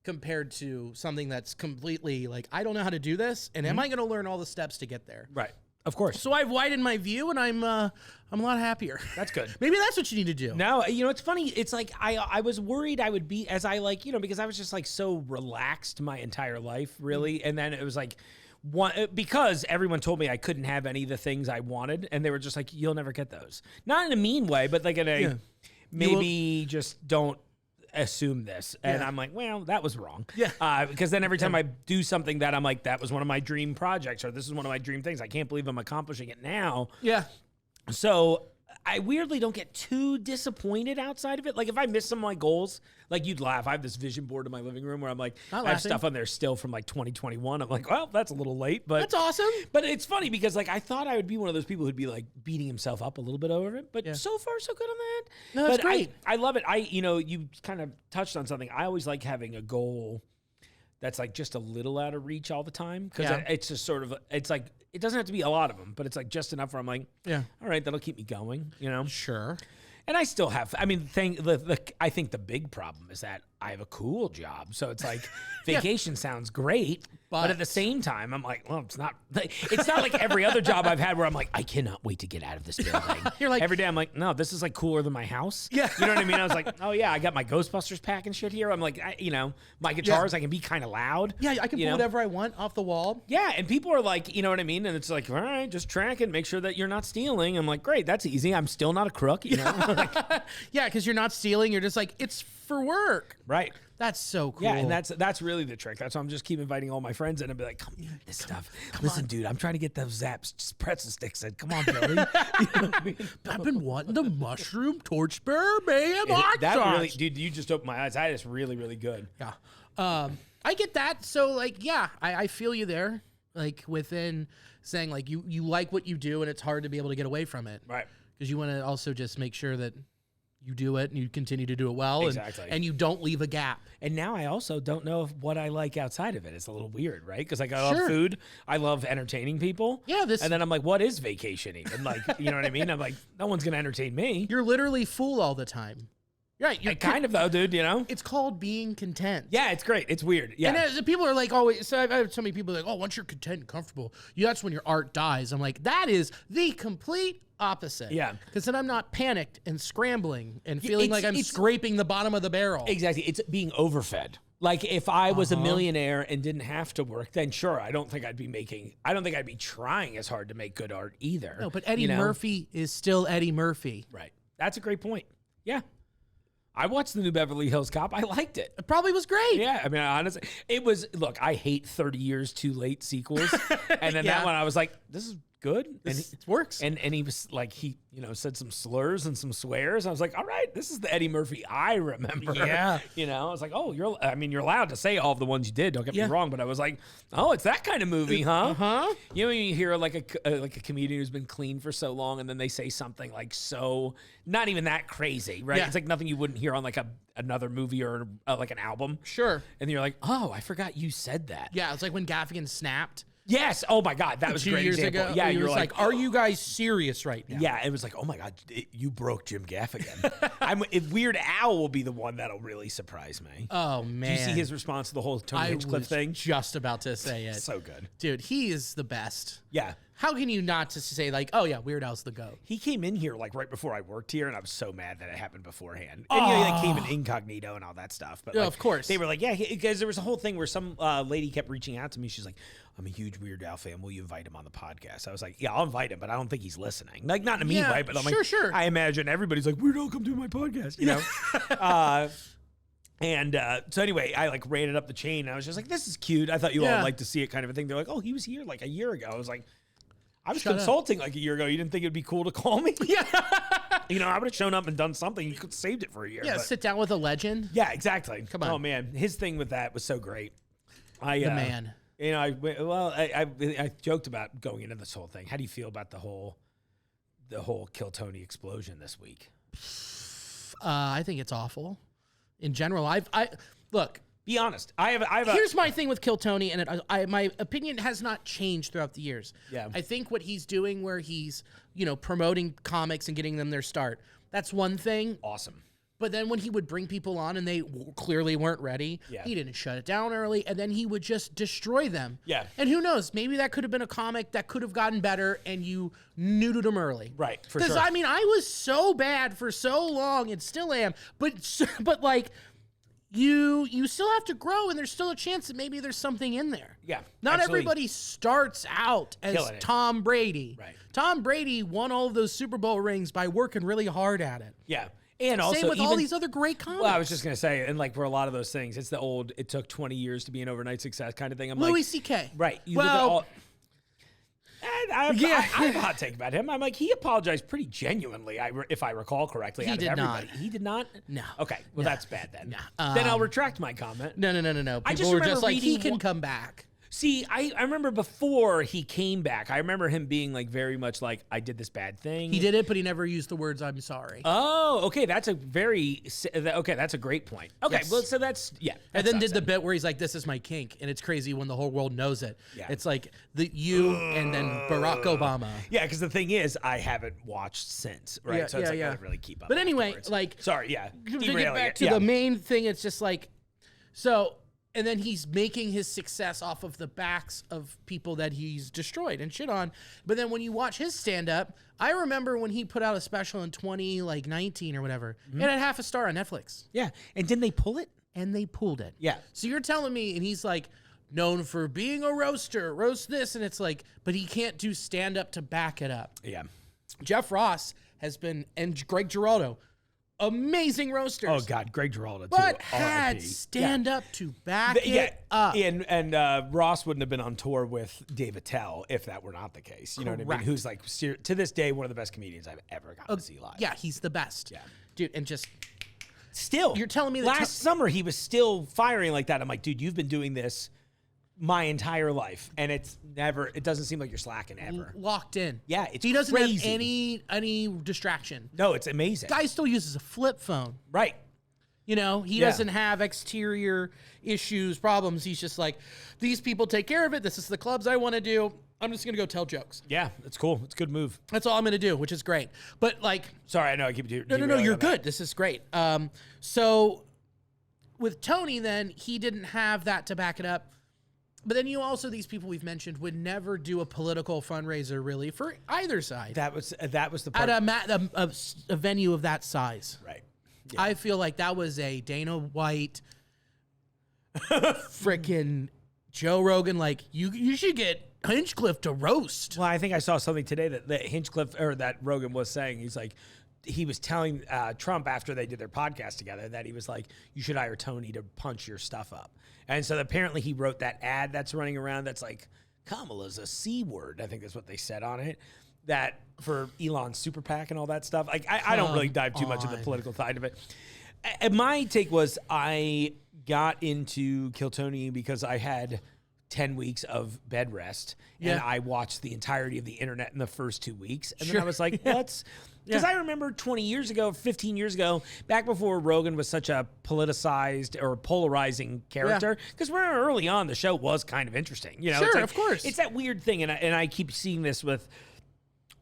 D: Compared to something that's completely like, I don't know how to do this. And am I going to learn all the steps to get there?
C: Right. Of course.
D: So I've widened my view, and I'm a lot happier.
C: That's good.
D: Maybe that's what you need to do.
C: No, it's funny. It's like I was worried I would be because I was just like so relaxed my entire life, really. And then it was like because everyone told me I couldn't have any of the things I wanted, and they were just like, you'll never get those. Not in a mean way, but like in a maybe just don't assume this. And I'm like, well, that was wrong. Yeah. Because then every time I do something that I'm like, that was one of my dream projects, or this is one of my dream things, I can't believe I'm accomplishing it now.
D: Yeah.
C: So I weirdly don't get too disappointed outside of it. Like if I miss some of my goals, like you'd laugh. I have this vision board in my living room where I'm like,
D: Not
C: I have
D: laughing.
C: stuff on there still from like 2021. I'm like, well, that's a little late, but
D: That's awesome.
C: But it's funny because like I thought I would be one of those people who'd be like beating himself up a little bit over it, but so far so good on that.
D: No, that's
C: but
D: great.
C: I love it. You kind of touched on something. I always like having a goal that's like just a little out of reach all the time because it's just sort of it's like it doesn't have to be a lot of them, but it's like just enough where I'm like, all right, that'll keep me going,
D: Sure.
C: And I still have. I mean, I think the big problem is that I have a cool job, so it's like vacation sounds great, but at the same time, I'm like, well, it's not like every other job I've had where I'm like, I cannot wait to get out of this building.
D: You're like,
C: every day I'm like, no, this is like cooler than my house.
D: Yeah.
C: You know what I mean? I was like, oh yeah, I got my Ghostbusters pack and shit here. I'm like, my guitars, I can be kind of loud.
D: Yeah, I can pull whatever I want off the wall.
C: Yeah, and people are like, you know what I mean? And it's like, all right, just track it, make sure that you're not stealing. I'm like, great, that's easy. I'm still not a crook, you know?
D: Yeah, because you're not stealing. You're just like, it's for work.
C: Right.
D: That's so cool.
C: Yeah, and that's really the trick. That's why I'm just keep inviting all my friends in and be like, come eat this stuff. Listen, dude, I'm trying to get those Zaps pretzel sticks in. Come on, Billy. You know what I mean?
D: I've been wanting the mushroom torchbearer mayhem hot
C: That
D: sauce.
C: really, dude, you just opened my eyes. That is really, really good.
D: Yeah. I get that. So like, yeah, I feel you there. Like within saying like you like what you do and it's hard to be able to get away from it.
C: Right.
D: Because you want to also just make sure that you do it and you continue to do it well.
C: Exactly.
D: And you don't leave a gap.
C: And now I also don't know what I like outside of it. It's a little weird, right? Because like I love food. I love entertaining people.
D: Yeah.
C: And then I'm like, what is vacation even? Like, you know what I mean? I'm like, no one's going to entertain me.
D: You're literally full all the time. Right. You're
C: Kind of though, dude, you know?
D: It's called being content.
C: Yeah, it's great. It's weird. Yeah.
D: And as people are like, oh, so I've had so many people like, oh, once you're content and comfortable, that's when your art dies. I'm like, that is the complete opposite.
C: Yeah.
D: Because then I'm not panicked and scrambling and feeling
C: it's-
D: like I'm
C: it's-
D: scraping the bottom of the barrel.
C: Exactly. It's being overfed. Like if I was a millionaire and didn't have to work, then sure, I don't think I'd be trying as hard to make good art either.
D: No, but Eddie
C: you know?
D: Murphy is still Eddie Murphy.
C: Right. That's a great point. Yeah. I watched the new Beverly Hills Cop. I liked it.
D: It probably was great.
C: Yeah, I mean, honestly, it was. Look, I hate 30 Years Too Late sequels, and then that one, I was like, "This is good. And
D: It works.
C: And he was like, he, said some slurs and some swears. I was like, all right, this is the Eddie Murphy I remember.
D: Yeah.
C: I was like, oh, you're allowed to say all of the ones you did. Don't get me wrong. But I was like, oh, it's that kind of movie, huh?
D: Uh-huh.
C: When you hear like a comedian who's been clean for so long and then they say something like so not even that crazy, right?
D: Yeah.
C: It's like nothing you wouldn't hear on like another movie or like an album.
D: Sure.
C: And you're like, oh, I forgot you said that.
D: Yeah, it's like when Gaffigan snapped.
C: Yes. Oh my God, that was a
D: 2
C: great
D: years
C: example.
D: ago.
C: Yeah,
D: he
C: you're
D: was like, "Are you guys serious right now?"
C: Yeah, it was like, oh my God, you broke Jim Gaffigan. Weird Al will be the one that'll really surprise me.
D: Oh man,
C: Do you see his response to the whole Tony Hinchcliffe thing?
D: Just about to say it.
C: So good,
D: dude. He is the best.
C: Yeah.
D: How can you not just say like, "Oh yeah, Weird Al's the GOAT"?
C: He came in here like right before I worked here, and I was so mad that it happened beforehand. And he like came in incognito and all that stuff. But
D: Yeah,
C: like,
D: of course.
C: they were like, yeah, because there was a whole thing where some lady kept reaching out to me. She's like, I'm a huge Weird Al fan. Will you invite him on the podcast? I was like, yeah, I'll invite him, but I don't think he's listening. Like, not in a mean way, but I'm like,
D: sure.
C: I imagine everybody's like, Weird Al, come do my podcast, So anyway, I like ran it up the chain. And I was just like, this is cute. I thought you all would like to see it, kind of a thing. They're like, oh, he was here like a year ago. I was like, I was consulting like a year ago. You didn't think it'd be cool to call me?
D: Yeah.
C: I would have shown up and done something. You could have saved it for a year.
D: Yeah,
C: but
D: sit down with a legend.
C: yeah, exactly.
D: Come on.
C: Oh man, his thing with that was so great.
D: The man.
C: I joked about going into this whole thing. How do you feel about the whole Kill Tony explosion this week?
D: I think it's awful. In general, I look.
C: Be honest. I have
D: Here's my thing with Kill Tony, and my opinion has not changed throughout the years.
C: Yeah.
D: I think what he's doing, where he's promoting comics and getting them their start, that's one thing.
C: awesome.
D: But then when he would bring people on and they clearly weren't ready, he didn't shut it down early, and then he would just destroy them.
C: Yeah.
D: And who knows? Maybe that could have been a comic that could have gotten better, and you neutered him early.
C: Right, for
D: Because
C: sure.
D: I mean, I was so bad for so long, and still am. But like, you still have to grow, and there's still a chance that maybe there's something in there.
C: Yeah,
D: Not
C: absolutely.
D: everybody starts out as
C: Killing it.
D: Tom Brady.
C: Right.
D: Tom Brady won all of those Super Bowl rings by working really hard at it.
C: Yeah. And also,
D: Same with all
C: even-
D: these other great comics.
C: Well, I was just gonna say, and like for a lot of those things, it's the old "it took 20 years to be an overnight success" kind of thing. I'm
D: Louis
C: like,
D: C.K.
C: right? You look at
D: Well,
C: all. And I have a hot take about him. I'm like, he apologized pretty genuinely, if I recall correctly.
D: He
C: out of
D: did
C: everybody.
D: not.
C: He did not.
D: No.
C: Okay. Well,
D: No.
C: that's bad then.
D: No.
C: Then I'll retract my comment.
D: No.
C: I just
D: People were
C: remember
D: just like, he
C: reading
D: can
C: one-
D: come back.
C: See, I remember before he came back, I remember him being like very much like, I did this bad thing.
D: He did it, but he never used the words "I'm sorry."
C: Oh, okay. That's a that's a great point. Okay,
D: Yes.
C: well, so that's
D: And then did the bit where he's like, "This is my kink," and it's crazy when the whole world knows it.
C: Yeah.
D: It's like you and then Barack Obama.
C: Yeah, because the thing is, I haven't watched since, right?
D: Yeah,
C: so it's
D: yeah,
C: like
D: yeah.
C: I didn't really keep up.
D: But anyway,
C: afterwards.
D: like,
C: sorry, yeah.
D: to get
C: Derailing
D: back
C: it,
D: to
C: yeah.
D: the main thing, it's just like, so, and then he's making his success off of the backs of people that he's destroyed and shit on. But then when you watch his stand up, I remember when he put out a special in 2019 or whatever, it had half a star on Netflix.
C: Yeah, and didn't they pull it?
D: And they pulled it.
C: Yeah.
D: So you're telling me, and he's like, known for being a roaster, roast this, and it's like, but he can't do stand up to back it up.
C: Yeah.
D: Jeff Ross has been, and Greg Giraldo, amazing roasters.
C: Oh God, Greg Giraldo too.
D: But had
C: RIP.
D: stand up to back
C: Yeah,
D: it up.
C: and Ross wouldn't have been on tour with Dave Attell if that were not the case. You know what I mean?
D: Correct.
C: Who's like to this day one of the best comedians I've ever gotten to see live.
D: Yeah, he's the best.
C: Yeah.
D: Dude, and just,
C: Still,
D: You're telling me that
C: last summer he was still firing like that. I'm like, dude, you've been doing this my entire life, and it doesn't seem like you're slacking ever.
D: locked in.
C: Yeah, it's
D: He doesn't
C: crazy.
D: have any distraction.
C: No, it's amazing.
D: Guy still uses a flip phone.
C: Right.
D: You know, he doesn't have exterior issues, problems. He's just like, these people take care of it. This is the clubs I want to do. I'm just going to go tell jokes.
C: Yeah, it's cool. It's a good move.
D: That's all I'm going to do, which is great. But like,
C: Sorry, I know I keep
D: no,
C: derailing
D: you're
C: on that.
D: good. This is great. So with Tony, then he didn't have that to back it up. But then you also, these people we've mentioned would never do a political fundraiser really for either side
C: That was the part.
D: at a venue of that size.
C: Right.
D: I feel like that was a Dana White, frickin' Joe Rogan. Like you should get Hinchcliffe to roast.
C: Well, I think I saw something today that Hinchcliffe or that Rogan was saying. He's like, he was telling Trump after they did their podcast together that he was like, you should hire Tony to punch your stuff up. And so apparently he wrote that ad that's running around that's like Kamala's a C word. I think that's what they said on it. That for Elon's super PAC and all that stuff. Like I don't really dive too much into the political side of it. And my take was I got into Kill Tony because I had 10 weeks of bed rest, and I watched the entirety of the internet in the first 2 weeks. And then I was like, let's... Because I remember 20 years ago, 15 years ago, back before Rogan was such a politicized or polarizing character, because we're early on, the show was kind of interesting. You know,
D: Sure,
C: it's like,
D: of course.
C: It's that weird thing, and I keep seeing this with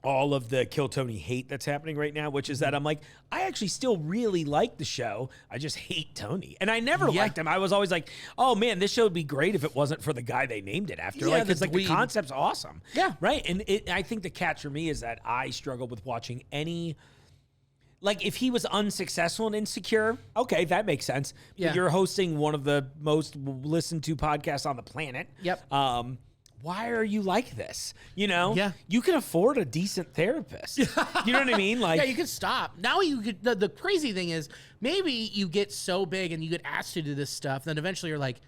C: all of the Kill Tony hate that's happening right now, which is that I'm like, I actually still really like the show. I just hate Tony. And I never liked him. I was always like, oh man, this show would be great if it wasn't for the guy they named it after. Like, because the concept's awesome. Yeah. Right. And I think the catch for me is that I struggle with watching any, like if he was unsuccessful and Insecure, okay, that makes sense. But you're hosting one of the most listened to podcasts on the planet.
D: Yep.
C: Why are you like this? You know, you can afford a decent therapist. You know what I mean? Like,
D: you could stop. Now you could, the crazy thing is maybe you get so big and you get asked to do this stuff. Then eventually you're like,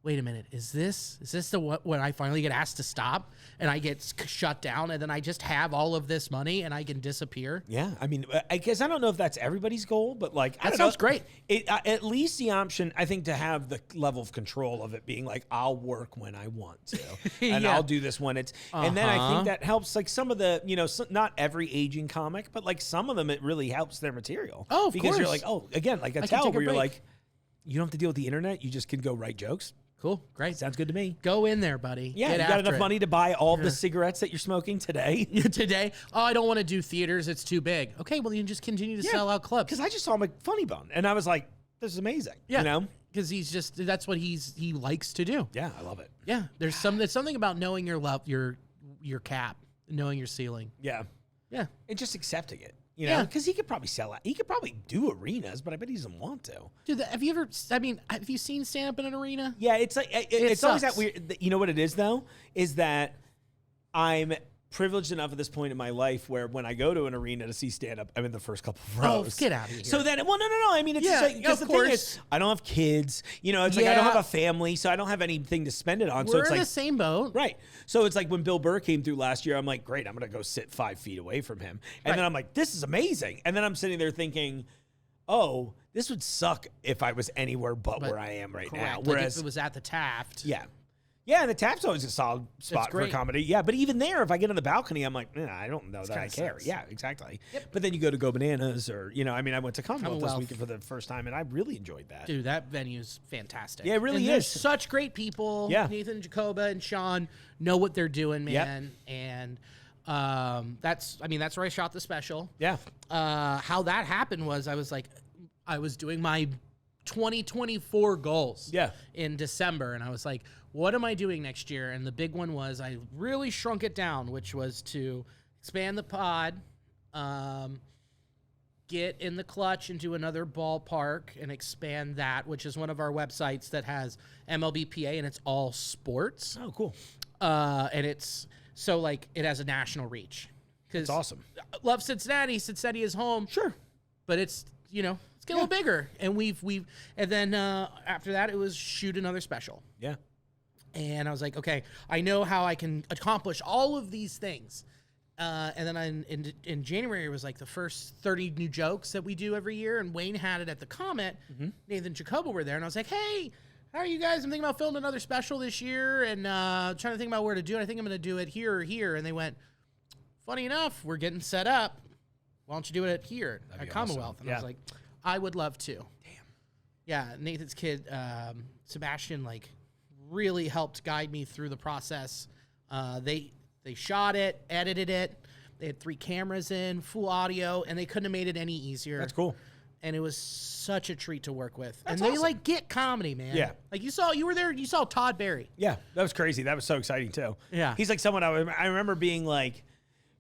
D: wait a minute, is this the when I finally get asked to stop and I get shut down and then I just have all of this money and I can disappear?
C: Yeah. I mean, I guess I don't know if that's everybody's goal, but like,
D: that sounds great.
C: At least the option, I think, to have the level of control of it being like, I'll work when I want to and I'll do this when it's, and then I think that helps like some of the, you know, not every aging comic, but like some of them, it really helps their material.
D: Oh, of
C: because
D: course.
C: You're like, oh, again, like a tell where you're like, you don't have to deal with the internet. You just can go write jokes.
D: Cool. Great.
C: Sounds good to me.
D: Go in there, buddy.
C: Yeah, you got enough money to buy all the cigarettes that you're smoking today?
D: Today? Oh, I don't want to do theaters. It's too big. Okay, well, you can just continue to sell out clubs.
C: Because I just saw him at Funny Bone, and I was like, this is amazing. Yeah. You know?
D: Because he's just, that's what he likes to do.
C: Yeah, I love it.
D: Yeah, there's something about knowing your cap, knowing your ceiling.
C: Yeah.
D: Yeah.
C: And just accepting it. You know, because he could probably sell out. He could probably do arenas, but I bet he doesn't want to.
D: Dude, have you seen stand up in an arena?
C: Yeah, it's like it's always that weird. You know what it is though, is that I'm privileged enough at this point in my life where when I go to an arena to see stand up, I'm in the first couple of rows.
D: Oh, get out of here.
C: So then, well, no. I mean, it's just like, because the thing is, I don't have kids. You know, it's like I don't have a family, so I don't have anything to spend it on.
D: We're
C: so it's
D: in
C: like
D: the same boat.
C: Right. So it's like when Bill Burr came through last year, I'm like, great, I'm going to go sit 5 feet away from him. And then I'm like, this is amazing. And then I'm sitting there thinking, oh, this would suck if I was anywhere but where I am right now. Whereas
D: like if it was at the Taft.
C: Yeah. Yeah, and the Tap's always a solid spot for comedy. Yeah, but even there, if I get on the balcony, I'm like, I don't know that I care.
D: Sucks.
C: Yeah, exactly. Yep. But then you go to Go Bananas or, you know, I mean, I went to Commonwealth this weekend for the first time, and I really enjoyed that.
D: Dude, that venue's fantastic.
C: Yeah, it really
D: and
C: is.
D: There's such great people.
C: Yeah.
D: Nathan, Jacoba, and Sean know what they're doing, man. Yep. And that's where I shot the special.
C: Yeah.
D: How that happened was I was doing my 2024 goals in December, and I was like, what am I doing next year? And the big one was I really shrunk it down, which was to expand the pod, get in the clutch into another ballpark and expand that, which is one of our websites that has MLBPA and it's all sports.
C: Oh, cool.
D: And it's so like it has a national reach.
C: That's awesome.
D: Love Cincinnati. Cincinnati is home.
C: Sure.
D: But it's, you know, it's getting a little bigger. And and then after that, it was shoot another special.
C: Yeah.
D: And I was like, okay, I know how I can accomplish all of these things. And then in January, it was like the first 30 new jokes that we do every year. And Wayne had it at the Comet. Mm-hmm. Nathan and Jacoba were there. And I was like, hey, how are you guys? I'm thinking about filming another special this year and trying to think about where to do it. I think I'm going to do it here or here. And they went, funny enough, we're getting set up. Why don't you do it here at Commonwealth?
C: Awesome.
D: And I was like, I would love to. Damn. Yeah, Nathan's kid, Sebastian, like, really helped guide me through the process. They shot it, edited it. They had 3 cameras in, full audio, and they couldn't have made it any easier.
C: That's cool.
D: And it was such a treat to work with.
C: That's
D: and they
C: awesome.
D: like get comedy, man. Yeah. Like you were there, you saw Todd Barry.
C: Yeah, that was crazy. That was so exciting too.
D: Yeah.
C: He's like someone I remember being like,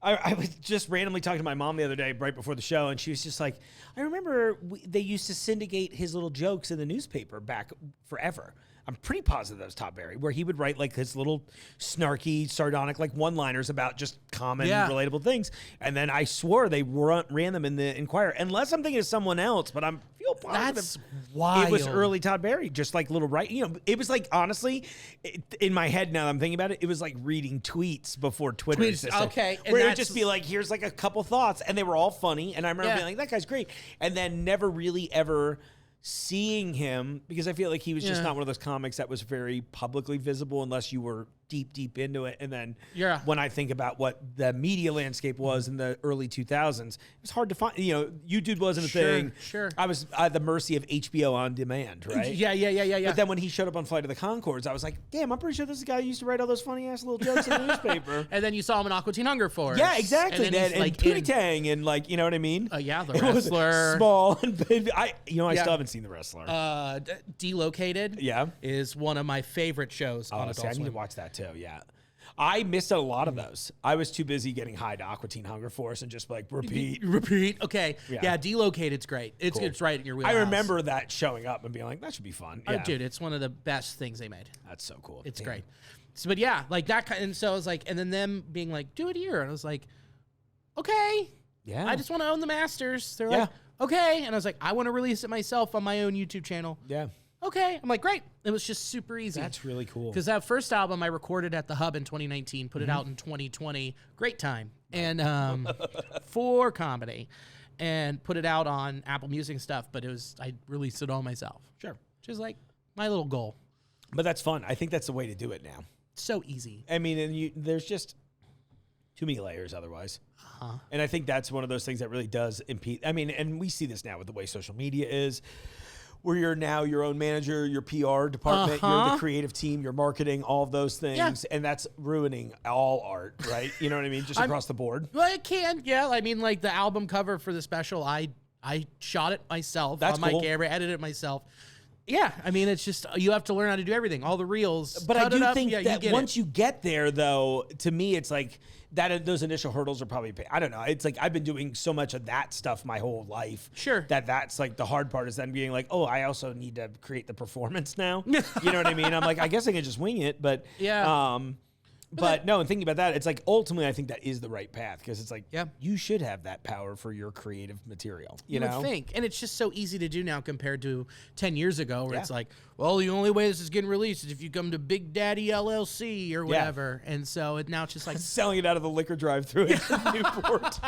C: I was just randomly talking to my mom the other day right before the show, and she was just like, I remember they used to syndicate his little jokes in the newspaper back forever. I'm pretty positive that was Todd Barry, where he would write like his little snarky, sardonic, like one-liners about just common, relatable things. And then I swore they ran them in the Inquirer, unless I'm thinking of someone else, but I feel real positive.
D: That's wild.
C: It was early Todd Berry, just like little it was like, honestly, in my head now that I'm thinking about it, it was like reading tweets before Twitter existed.
D: Okay. And
C: where it would just be like, here's like a couple thoughts, and they were all funny, and I remember being like, that guy's great, and then never really ever seeing him, because I feel like he was just not one of those comics that was very publicly visible unless you were deep into it. And then when I think about what the media landscape was in the early 2000s, it was hard to find. YouTube wasn't a thing.
D: Sure.
C: I was at the mercy of HBO on demand, right?
D: Yeah.
C: But then when he showed up on Flight of the Conchords, I was like, damn, I'm pretty sure this is the guy who used to write all those funny ass little jokes in the newspaper.
D: And then you saw him in Aqua Teen Hunger Force.
C: Yeah, exactly.
D: And then
C: And Pootie Tang, and like, you know what I mean?
D: Yeah, the
C: It was
D: wrestler.
C: small and big. I still haven't seen the wrestler.
D: Delocated. Is one of my favorite shows on Adult
C: I need
D: Swim.
C: to watch that too. Yeah. I missed a lot of those. I was too busy getting high to Aqua Teen Hunger Force and just like repeat.
D: Okay. Yeah, Delocated's great. It's right in your wheelhouse.
C: I remember that showing up and being like, that should be fun.
D: Oh, dude, it's one of the best things they made.
C: That's so cool.
D: It's great. So, but yeah, like that kind. And so I was like, and then them being like, do it here. And I was like, okay.
C: Yeah.
D: I just want to own the masters. They're like, okay. And I was like, I want to release it myself on my own YouTube channel.
C: Yeah.
D: Okay. I'm like, great. It was just super easy.
C: That's really cool.
D: Because that first album I recorded at the Hub in 2019, put it out in 2020. Great time. And for comedy. And put it out on Apple Music and stuff. But I released it all myself.
C: Sure.
D: Which is like my little goal.
C: But that's fun. I think that's the way to do it now.
D: So easy.
C: I mean, and there's just too many layers otherwise. And I think that's one of those things that really does impede. I mean, and we see this now with the way social media is, where you're now your own manager, your PR department, you're the creative team, your marketing, all of those things. And that's ruining all art, right? You know what I mean? Just across the board.
D: Well, it can, yeah. I mean, like the album cover for the special, I shot it myself on my camera, edited it myself. Yeah, I mean, it's just, you have to learn how to do everything. All the reels.
C: But I do think that once you get there, though, to me, it's like that those initial hurdles are probably, I don't know. It's like I've been doing so much of that stuff my whole life.
D: Sure.
C: That's like the hard part is then being like, oh, I also need to create the performance now. You know what I mean? I'm like, I guess I can just wing it. But
D: yeah.
C: But no, and thinking about that, it's like ultimately I think that is the right path because it's like you should have that power for your creative material. You know?
D: Would think. And it's just so easy to do now compared to 10 years ago where it's like, well, the only way this is getting released is if you come to Big Daddy LLC or whatever. And so now it's just like
C: selling it out of the liquor drive-thru in Newport.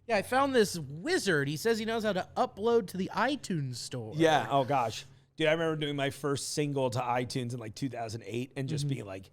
D: Yeah, I found this wizard. He says he knows how to upload to the iTunes store.
C: Yeah. Oh gosh. Dude, I remember doing my first single to iTunes in like 2008 and just being like,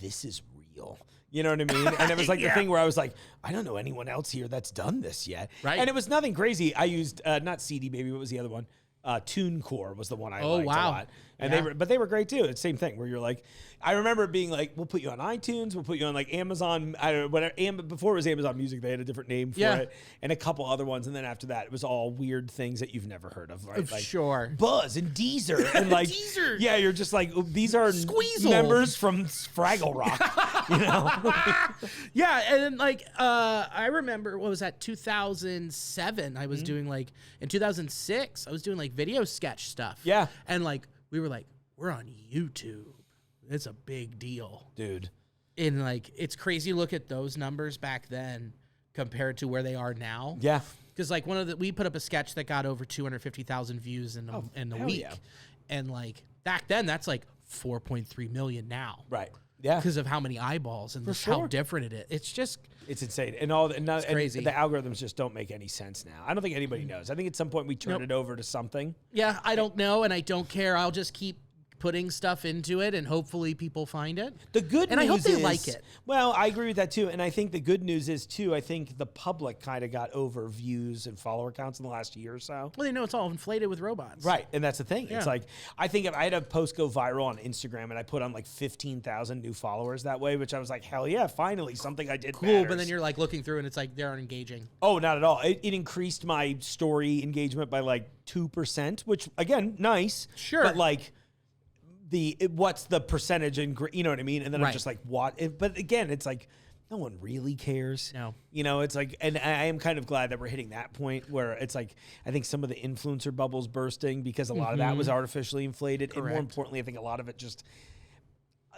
C: this is real. You know what I mean? And it was like the thing where I was like, I don't know anyone else here that's done this yet. Right. And it was nothing crazy. I used not CD Baby. What was the other one? TuneCore was the one I liked a lot. And they were great too. It's the same thing where you're like, I remember it being like, we'll put you on iTunes, we'll put you on like Amazon. I don't know, whatever. Before it was Amazon Music, they had a different name for it, and a couple other ones. And then after that, it was all weird things that you've never heard of, right? Like
D: sure.
C: Buzz and Deezer and like
D: Deezer.
C: Yeah, you're just like, these are
D: Squeezle
C: members from Fraggle Rock, you know?
D: Yeah, and like I remember what was that 2007? I was doing like in 2006. I was doing like video sketch stuff.
C: Yeah,
D: and like we were like, we're on YouTube. It's a big deal,
C: dude.
D: And like, it's crazy to look at those numbers back then compared to where they are now.
C: Yeah,
D: because like we put up a sketch that got over 250,000 views in the week, and like back then that's like 4.3 million now.
C: Right. Yeah,
D: because of how many eyeballs and how different it is. It's insane,
C: and it's crazy. The algorithms just don't make any sense now. I don't think anybody knows. I think at some point we turn it over to something.
D: Yeah, I don't know, and I don't care. I'll just keep putting stuff into it, and hopefully people find it.
C: The good news
D: I hope they
C: is,
D: like it.
C: Well, I agree with that too, and I think the good news is too, I think the public kind of got over views and follower counts in the last year or so.
D: Well, they know it's all inflated with robots.
C: Right, and that's the thing. Yeah. It's like, I think if I had a post go viral on Instagram and I put on like 15,000 new followers that way, which I was like, hell yeah, finally something I did
D: cool,
C: matters.
D: But then you're like looking through and it's like they aren't engaging.
C: Oh, not at all. It increased my story engagement by like 2%, which again, nice.
D: Sure.
C: But like, what's the percentage, and you know what I mean? And then I'm just like, what? But again, it's like, no one really cares.
D: No.
C: You know, it's like, and I am kind of glad that we're hitting that point where it's like, I think some of the influencer bubbles bursting because a lot of that was artificially inflated. Correct. And more importantly, I think a lot of it just,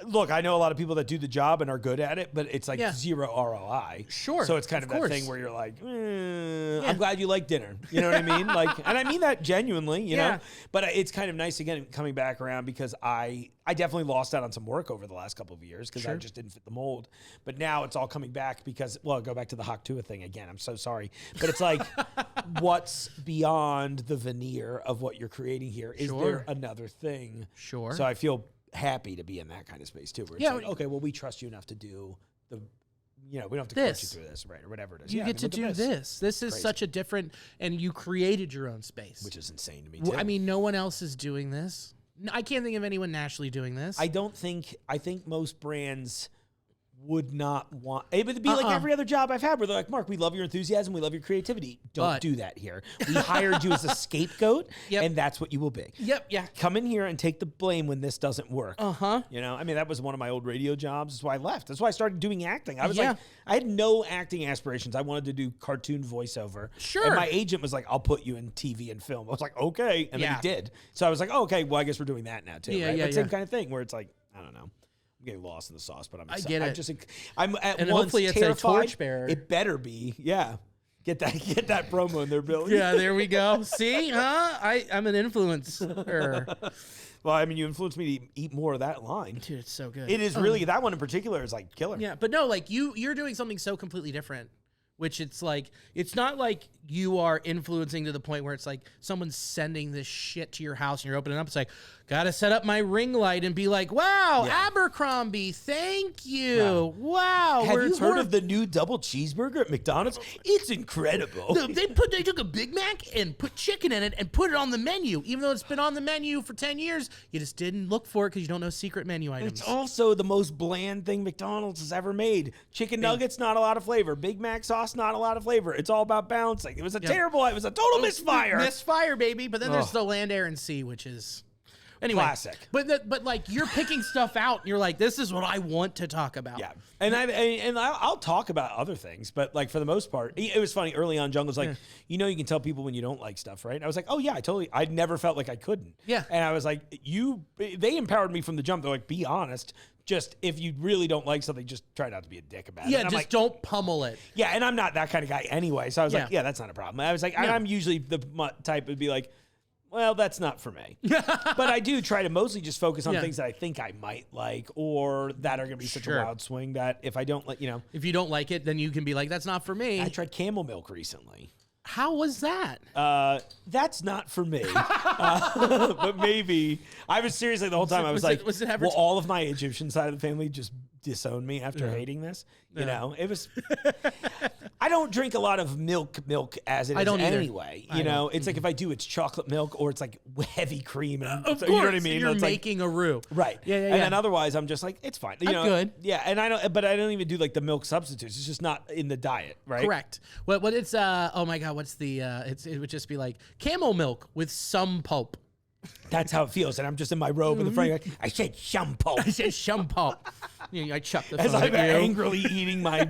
E: Look, I know a lot of people that do the job and are good at it, but it's like
D: Yeah.
E: zero ROI.
D: Sure,
E: So it's kind of that
D: course.
E: thing where you're like, I'm glad you like dinner. You know what I mean? Like, and I mean that genuinely, you know, but it's kind of nice again, coming back around because I definitely lost out on some work over the last couple of years because I just didn't fit the mold. But now it's all coming back because, well, go back to the Haktua thing again. I'm so sorry. But it's like, what's beyond the veneer of what you're creating here? Is there another thing?
D: Sure.
E: So I feel happy to be in that kind of space too, where it's like, okay, well, we trust you enough to do the, we don't have to coach you through this, right, or whatever it is.
D: You get to do this. This is
E: Crazy.
D: such a different, and you created your own space,
E: Which is insane to me too.
D: I mean, no one else is doing this. I can't think of anyone nationally doing this.
E: I think most brands would not want it would be like every other job I've had where they're like, Mark, we love your enthusiasm, we love your creativity. Don't do that here. We hired you as a scapegoat, and that's what you will be. Come in here and take the blame when this doesn't work. You know, I mean, that was one of my old radio jobs. That's why I left. That's why I started doing acting. I was like, I had no acting aspirations. I wanted to do cartoon voiceover. And my agent was like, I'll put you in TV and film. I was like, okay. And then he did. So I was like, oh, okay, well, I guess we're doing that now too. Right? But same kind of thing where it's like, I don't know. I'm getting lost in the sauce, but I'm at
D: and
E: once
D: hopefully it's
E: terrified.
D: a torchbearer.
E: It better be, Get that promo in there, Billy.
D: Yeah, there we go. See, I'm an influencer.
E: Well, I mean, you influenced me to eat more of that line.
D: Dude, it's so good.
E: It is really, that one in particular is like killer.
D: Yeah, but no, like you're doing something so completely different, which it's like, it's not like you are influencing to the point where it's like someone's sending this shit to your house and you're opening it up. It's like, gotta set up my ring light and be like, wow, Abercrombie, thank you. Wow.
E: Have you heard of the new double cheeseburger at McDonald's? It's incredible.
D: They took a Big Mac and put chicken in it and put it on the menu. Even though it's been on the menu for 10 years, you just didn't look for it because you don't know secret menu items.
E: It's also the most bland thing McDonald's has ever made. Chicken nuggets, not a lot of flavor. Big Mac sauce, not a lot of flavor. It's all about balancing. It was a it was a total misfire.
D: Misfire, baby. But then there's the land, air, and sea, which is... Anyway,
E: classic.
D: But like you're picking stuff out and you're like, this is what I want to talk about.
E: Yeah. And I'll talk about other things, but like for the most part, it was funny early on. Jungle's like, you can tell people when you don't like stuff, right? And I was like, oh yeah, I never felt like I couldn't.
D: Yeah.
E: And I was like, they empowered me from the jump. They're like, be honest. Just if you really don't like something, just try not to be a dick about it.
D: Yeah,
E: just
D: like, don't pummel it.
E: Yeah, and I'm not that kind of guy anyway. So I was like, yeah, that's not a problem. I was like, I'm usually the type would be like, well, that's not for me. But I do try to mostly just focus on things that I think I might like or that are going to be such a wild swing that if I don't like, If you don't like it, then you can be like, that's not for me. I tried camel milk recently.
D: How was that?
E: That's not for me. But maybe. I was seriously the whole time. I was like, will all of my Egyptian side of the family just disown me after hating this? You know, it was... I don't drink a lot of milk as it is anyway. It's like if I do, it's chocolate milk or it's like heavy cream. And
D: of course,
E: you know what I mean?
D: You're
E: it's
D: making a roux.
E: Right.
D: Yeah.
E: And then otherwise, I'm just like, it's fine.
D: I'm good.
E: Yeah, and I don't even do like the milk substitutes. It's just not in the diet, right?
D: Correct. What it's oh my god, what's the it would just be like camel milk with some pulp.
E: That's how it feels. And I'm just in my robe in the front. I said shampoo.
D: I said shampoo. I chucked the
E: as
D: phone
E: I'm
D: at you.
E: angrily eating my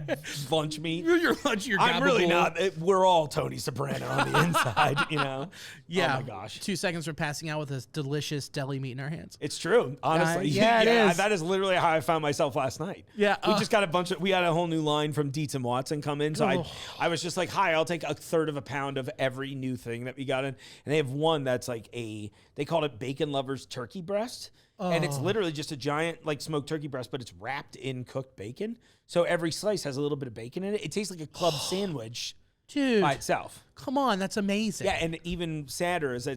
E: lunch meat.
D: Your lunch, your
E: I'm really
D: gabagool.
E: not. We're all Tony Soprano on the inside,
D: Yeah.
E: Oh my gosh.
D: 2 seconds from passing out with this delicious deli meat in our hands.
E: It's true. Honestly.
D: Yeah, it is.
E: That is literally how I found myself last night.
D: Yeah.
E: We just got we had a whole new line from Dietz and Watson come in. So I was just like, hi, I'll take 1/3 of a pound of every new thing that we got in. And they have one that's like they called it Bacon Lovers turkey breast. And it's literally just a giant like smoked turkey breast, but it's wrapped in cooked bacon. So every slice has a little bit of bacon in it. It tastes like a club sandwich by itself.
D: Come on, that's amazing.
E: Yeah, and even sadder is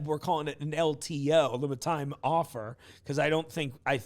E: we're calling it an LTO, a limited time offer, because I don't think I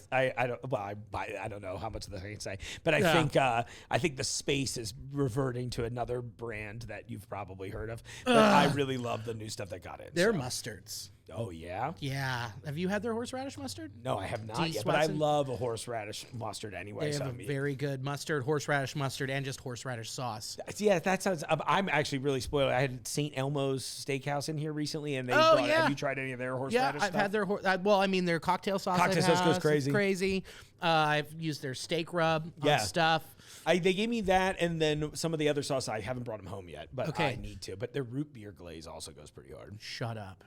E: don't know how much of this I can say, but I think the space is reverting to another brand that you've probably heard of. But I really love the new stuff that got in.
D: Their mustards.
E: Oh yeah.
D: Yeah. Have you had their horseradish mustard?
E: No, I have not
D: Dietz,
E: yet. But I
D: Watson?
E: love a horseradish mustard anyway.
D: They have a very good mustard, horseradish mustard, and just horseradish sauce.
E: Yeah, that sounds. I'm actually really spoiled. I had St. Elmo's Steakhouse in here recently, and have you tried any of their horseradish stuff?
D: I've had their their cocktail sauce.
E: Cocktail sauce goes crazy.
D: It's crazy. I've used their steak rub on stuff.
E: They gave me that, and then some of the other sauce. I haven't brought them home yet, but I need to. But their root beer glaze also goes pretty hard.
D: Shut up.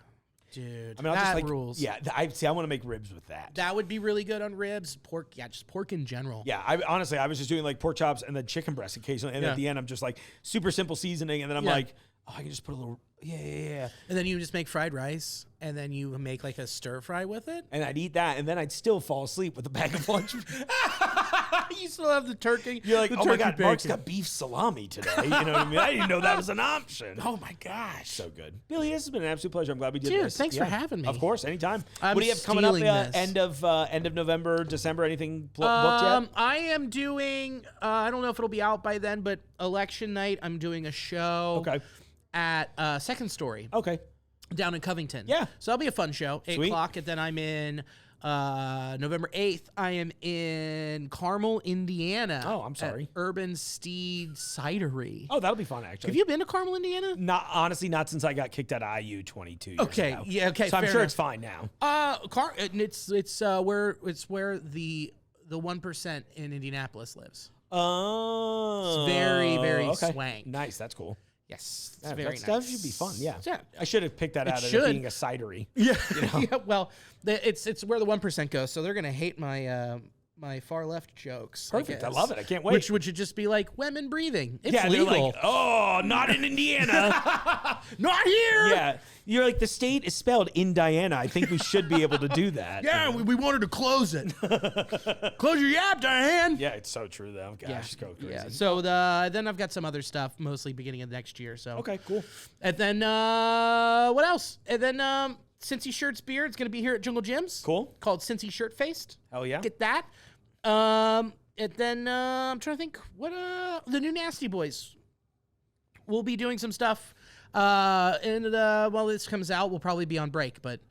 D: Dude,
E: I mean, I'll
D: that
E: just like
D: rules.
E: Yeah, I want to make ribs with that.
D: That would be really good on ribs. Pork, just pork in general.
E: Yeah, I was just doing like pork chops and then chicken breast occasionally, and
D: Yeah.
E: at the end I'm just like super simple seasoning, and then I'm like, oh, I can just put a little yeah.
D: And then you just make fried rice, and then you make like a stir fry with it.
E: And I'd eat that, and then I'd still fall asleep with a bag of lunch.
D: You still have the turkey.
E: You're like,
D: the
E: oh my
D: turkey
E: God, Mark's
D: bacon.
E: got beef salami today. You know what I mean? I didn't know that was an option.
D: Oh my gosh.
E: So good. Billy, this has been an absolute pleasure. I'm glad we did
D: Dude,
E: this.
D: thanks for having me.
E: Of course, anytime.
D: I'm
E: What do you have coming up
D: stealing this.
E: end of November, December? Anything booked yet?
D: I am doing, I don't know if it'll be out by then, but election night, I'm doing a show
E: Okay.
D: at Second Story
E: Okay.
D: down in Covington.
E: Yeah.
D: So that'll be a fun show, 8
E: Sweet.
D: o'clock. And then I'm in November 8th, I am in Carmel, Indiana.
E: Oh, I'm sorry.
D: at Urban Steed Cidery.
E: Oh, that'll be fun, actually.
D: Have you been to Carmel, Indiana?
E: Honestly, not since I got kicked out of IU 22 years
D: Okay,
E: ago.
D: yeah, okay,
E: So I'm
D: fair
E: sure
D: enough.
E: it's fine now.
D: It's where the 1% in Indianapolis lives.
E: Oh.
D: It's very, very
E: okay.
D: swank.
E: Nice, that's cool.
D: Yes, it's
E: Yeah,
D: very nice.
E: that should be fun, yeah.
D: Yeah.
E: I should have picked that
D: It
E: out of
D: should.
E: it being a cidery.
D: Yeah, yeah. Well, it's where the 1% goes, so they're gonna hate my my far left jokes.
E: Perfect. I
D: guess.
E: love it. I can't wait.
D: Which would just be like women breathing. It's
E: Yeah, they're
D: legal.
E: like, oh, not in Indiana.
D: Not here.
E: Yeah. You're like, the state is spelled Indiana. I think we should be able to do that.
D: Yeah, we wanted to close it. Close your yap, Diane.
E: Yeah, it's so true, though. Gosh, it's go crazy.
D: Yeah. So then I've got some other stuff, mostly beginning of next year. So
E: Okay, cool.
D: And then what else? And then Cincy Shirts beer. It's gonna be here at junglejims.
E: Cool.
D: Called Cincy Shirt Faced.
E: Hell yeah.
D: Get that. And then I'm trying to think what the new Nasty Boys. We'll be doing some stuff. And while this comes out, we'll probably be on break. But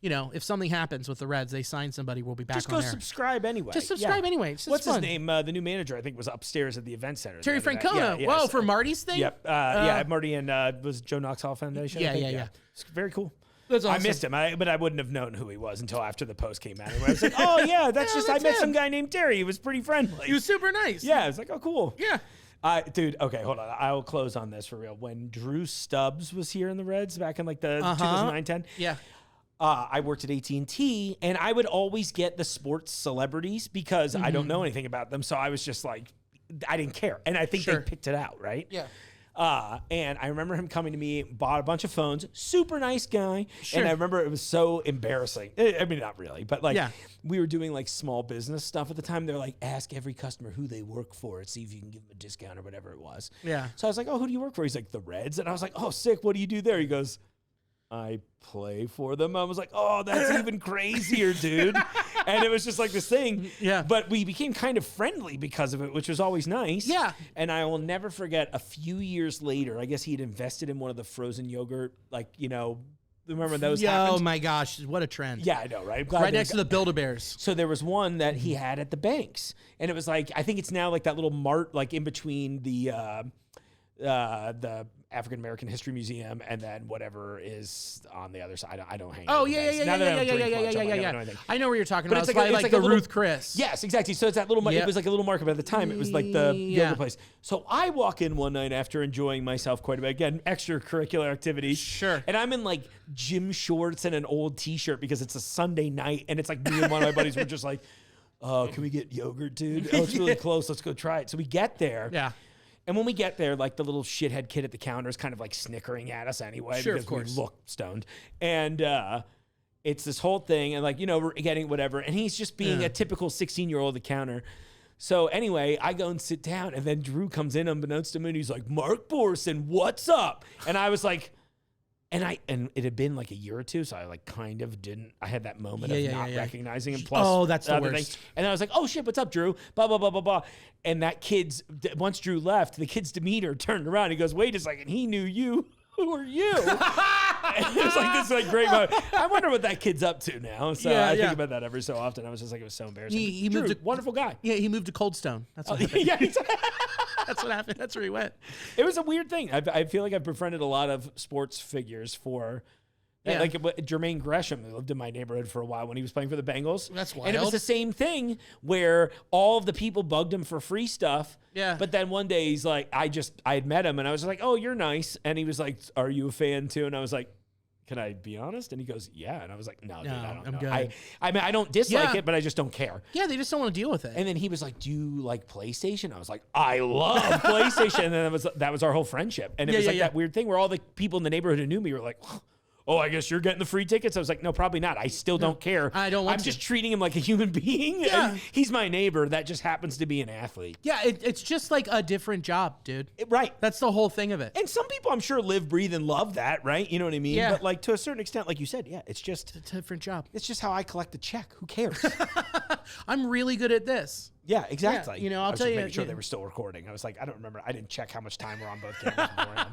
D: you know, if something happens with the Reds, they sign somebody, we'll be back
E: Just
D: on
E: go
D: there.
E: subscribe anyway.
D: Just subscribe
E: Yeah.
D: anyway. It's just
E: What's
D: fun.
E: his name? The new manager, I think, was upstairs at the event center.
D: Terry
E: the other night.
D: Francona.
E: Yeah,
D: Whoa,
E: so-
D: for Marty's thing.
E: Yep. Yeah, Marty and was Joe Knoxall Foundation. I
D: Yeah,
E: think?
D: yeah.
E: It's very cool.
D: That's
E: I
D: awesome.
E: missed him, but I wouldn't have known who he was until after the post came out. Anyway, I was like, oh, yeah, that's
D: Yeah,
E: just,
D: that's
E: I met some
D: him.
E: guy named Terry. He was pretty friendly.
D: He was super nice.
E: Yeah, I was like, oh, cool.
D: Yeah.
E: Dude, okay, hold on. I will close on this for real. When Drew Stubbs was here in the Reds back in like the 2009-10,
D: Yeah.
E: I worked at AT&T, and I would always get the sports celebrities because I don't know anything about them. So I was just like, I didn't care. And I think
D: Sure.
E: they picked it out, right?
D: Yeah.
E: And I remember him coming to me, bought a bunch of phones, super nice guy.
D: Sure.
E: And I remember it was so embarrassing. I mean, not really, but like
D: Yeah.
E: we were doing like small business stuff at the time. They're like, ask every customer who they work for and see if you can give them a discount or whatever it was.
D: Yeah.
E: So I was like, oh, who do you work for? He's like, the Reds. And I was like, oh, sick. What do you do there? He goes, I play for them. I was like, oh, that's even crazier, dude. And it was just like this thing.
D: Yeah.
E: But we became kind of friendly because of it, which was always nice.
D: Yeah.
E: And I will never forget a few years later, I guess he had invested in one of the frozen yogurt, like, you know, remember those
D: Oh
E: happened?
D: my gosh, what a trend.
E: Yeah, I know, right? I'm glad
D: Right
E: they
D: next to
E: got-
D: the Build-A-Bears.
E: So there was one that he had at the banks, and it was like, I think it's now like that little mart, like in between the African American History Museum and then whatever is on the other side. I don't hang out
D: Oh
E: at the
D: yeah,
E: banks.
D: yeah,
E: Now
D: yeah,
E: that I
D: yeah,
E: don't
D: yeah,
E: drink
D: yeah,
E: much,
D: yeah,
E: I'm like,
D: yeah,
E: I
D: yeah,
E: don't know anything.
D: I know what you're talking
E: But
D: about.
E: it's
D: It's
E: like a-
D: by
E: it's
D: like
E: like a
D: the
E: little-
D: Ruth Chris.
E: Yes, exactly. So it's that little.
D: Yep.
E: It was like a little market, but at the time it was like the
D: Yeah.
E: yoga place. So I walk in one night after enjoying myself quite a bit. Again, extracurricular activities.
D: Sure.
E: And I'm in like gym shorts and an old T-shirt because it's a Sunday night, and it's like me and one of my buddies were just like, "Oh, can we get yogurt, dude? Oh, it's really close. Let's go try it." So we get there.
D: Yeah.
E: And when we get there, like the little shithead kid at the counter is kind of like snickering at us anyway.
D: Sure,
E: because
D: of course.
E: we look stoned. And it's this whole thing. And like, you know, we're getting whatever. And he's just being a typical 16-year-old at the counter. So anyway, I go and sit down. And then Drew comes in unbeknownst to me. And he's like, Mark Borson, what's up? And I was like, and it had been like a year or two, so I like kind of didn't. I had that moment of not recognizing him. Plus,
D: Oh, that's the
E: other
D: worst.
E: thing. And I was like, "Oh shit, what's up, Drew?" Blah blah blah blah blah. And that once Drew left, the kid's demeanor turned around. He goes, "Wait a second, he knew you. Who are you?" And it was like this like great moment. I wonder what that kid's up to now. So
D: Yeah,
E: I
D: yeah.
E: think about that every so often. I was just like, it was so embarrassing.
D: He
E: Drew,
D: moved to-
E: wonderful guy.
D: Yeah, he moved to Cold Stone. That's what happened.
E: Yeah,
D: That's what happened. That's where he went.
E: it was a weird thing. I feel like I've befriended a lot of sports figures for.
D: Yeah.
E: Like Jermaine Gresham, who lived in my neighborhood for a while when he was playing for the Bengals.
D: That's
E: And it was
D: wild.
E: the same thing where all of the people bugged him for free stuff.
D: Yeah.
E: But then one day he's like, I had met him and I was like, "Oh, you're nice." And he was like, "Are you a fan too?" And I was like, can I be honest? And he goes, yeah. And I was like, no, dude, I don't
D: I'm
E: know.
D: good.
E: I mean, I don't dislike
D: Yeah.
E: it, but I just don't care.
D: Yeah, they just don't want to deal with it.
E: And then he was like, do you like PlayStation? I was like, I love PlayStation. And then that was our whole friendship. And it was like that weird thing where all the people in the neighborhood who knew me were like, oh, I guess you're getting the free tickets? I was like, no, probably not. I still don't care.
D: I don't want
E: I'm
D: to.
E: just treating him like a human being.
D: Yeah.
E: And he's my neighbor that just happens to be an athlete.
D: Yeah, it's just like a different job, dude.
E: Right.
D: That's the whole thing of it.
E: And some people, I'm sure, live, breathe, and love that, right? You know what I mean?
D: Yeah.
E: But like to a certain extent, like you said, yeah, it's just
D: It's a different job.
E: it's just how I collect a check. Who cares?
D: I'm really good at this.
E: Yeah, exactly.
D: you know, I'll
E: I was
D: tell
E: just
D: you-
E: making sure
D: yeah.
E: they were still recording. I was like, I don't remember. I didn't check how much time we're on both cameras beforehand.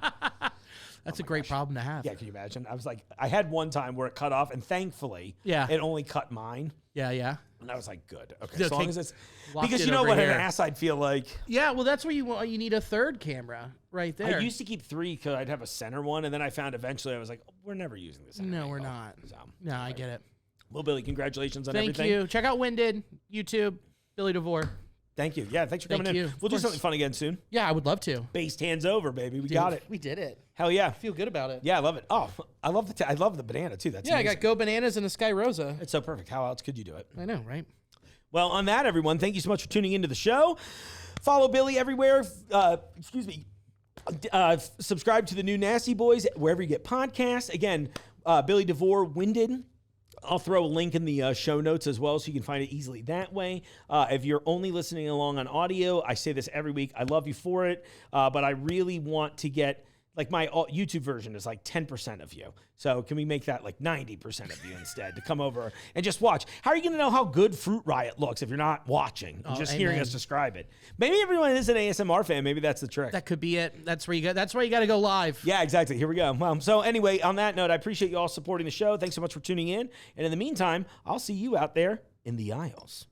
D: That's a great problem to have.
E: Yeah, can you imagine? I was like, I had one time where it cut off, and thankfully,
D: Yeah.
E: it only cut mine.
D: Yeah.
E: And I was like, good. Okay,
D: Yeah,
E: as long
D: take-
E: as it's
D: locked
E: because
D: it
E: you know
D: over
E: what
D: here.
E: an ass I'd feel like.
D: Yeah, well, that's where you need a third camera right there.
E: I used to keep 3 because I'd have a center one, and then I found eventually I was like, oh, we're never using this.
D: No, we're not.
E: So,
D: No, I get it.
E: well, Billy, congratulations on
D: Thank
E: everything.
D: you. Check out Winded, YouTube, Billy DeVore.
E: Thank you. Yeah, thanks for coming
D: Thank
E: in.
D: you. Of
E: We'll do
D: course.
E: something fun again soon.
D: Yeah, I would love to.
E: Based hands over, baby. We got it.
D: We did it.
E: Hell yeah.
D: Feel good about it.
E: Yeah, I love it. Oh, I love I love the banana too. That's
D: Yeah, I
E: amazing.
D: got Go Bananas and a Sky Rosa.
E: It's so perfect. How else could you do it?
D: I know, right?
E: Well, on that, everyone, thank you so much for tuning into the show. Follow Billy everywhere. Subscribe to the new Nasty Boys wherever you get podcasts. Again, Billy DeVore, Winded. I'll throw a link in the show notes as well so you can find it easily that way. If you're only listening along on audio, I say this every week. I love you for it, but I really want to get, like my YouTube version is like 10% of you. So can we make that like 90% of you instead to come over and just watch? How are you going to know how good Fruit Riot looks if you're not watching and just hearing
D: amen.
E: us describe it? Maybe everyone is an ASMR fan. Maybe that's the trick.
D: That could be it. That's where you got to go live.
E: Yeah, exactly. Here we go. So anyway, on that note, I appreciate you all supporting the show. Thanks so much for tuning in. And in the meantime, I'll see you out there in the aisles.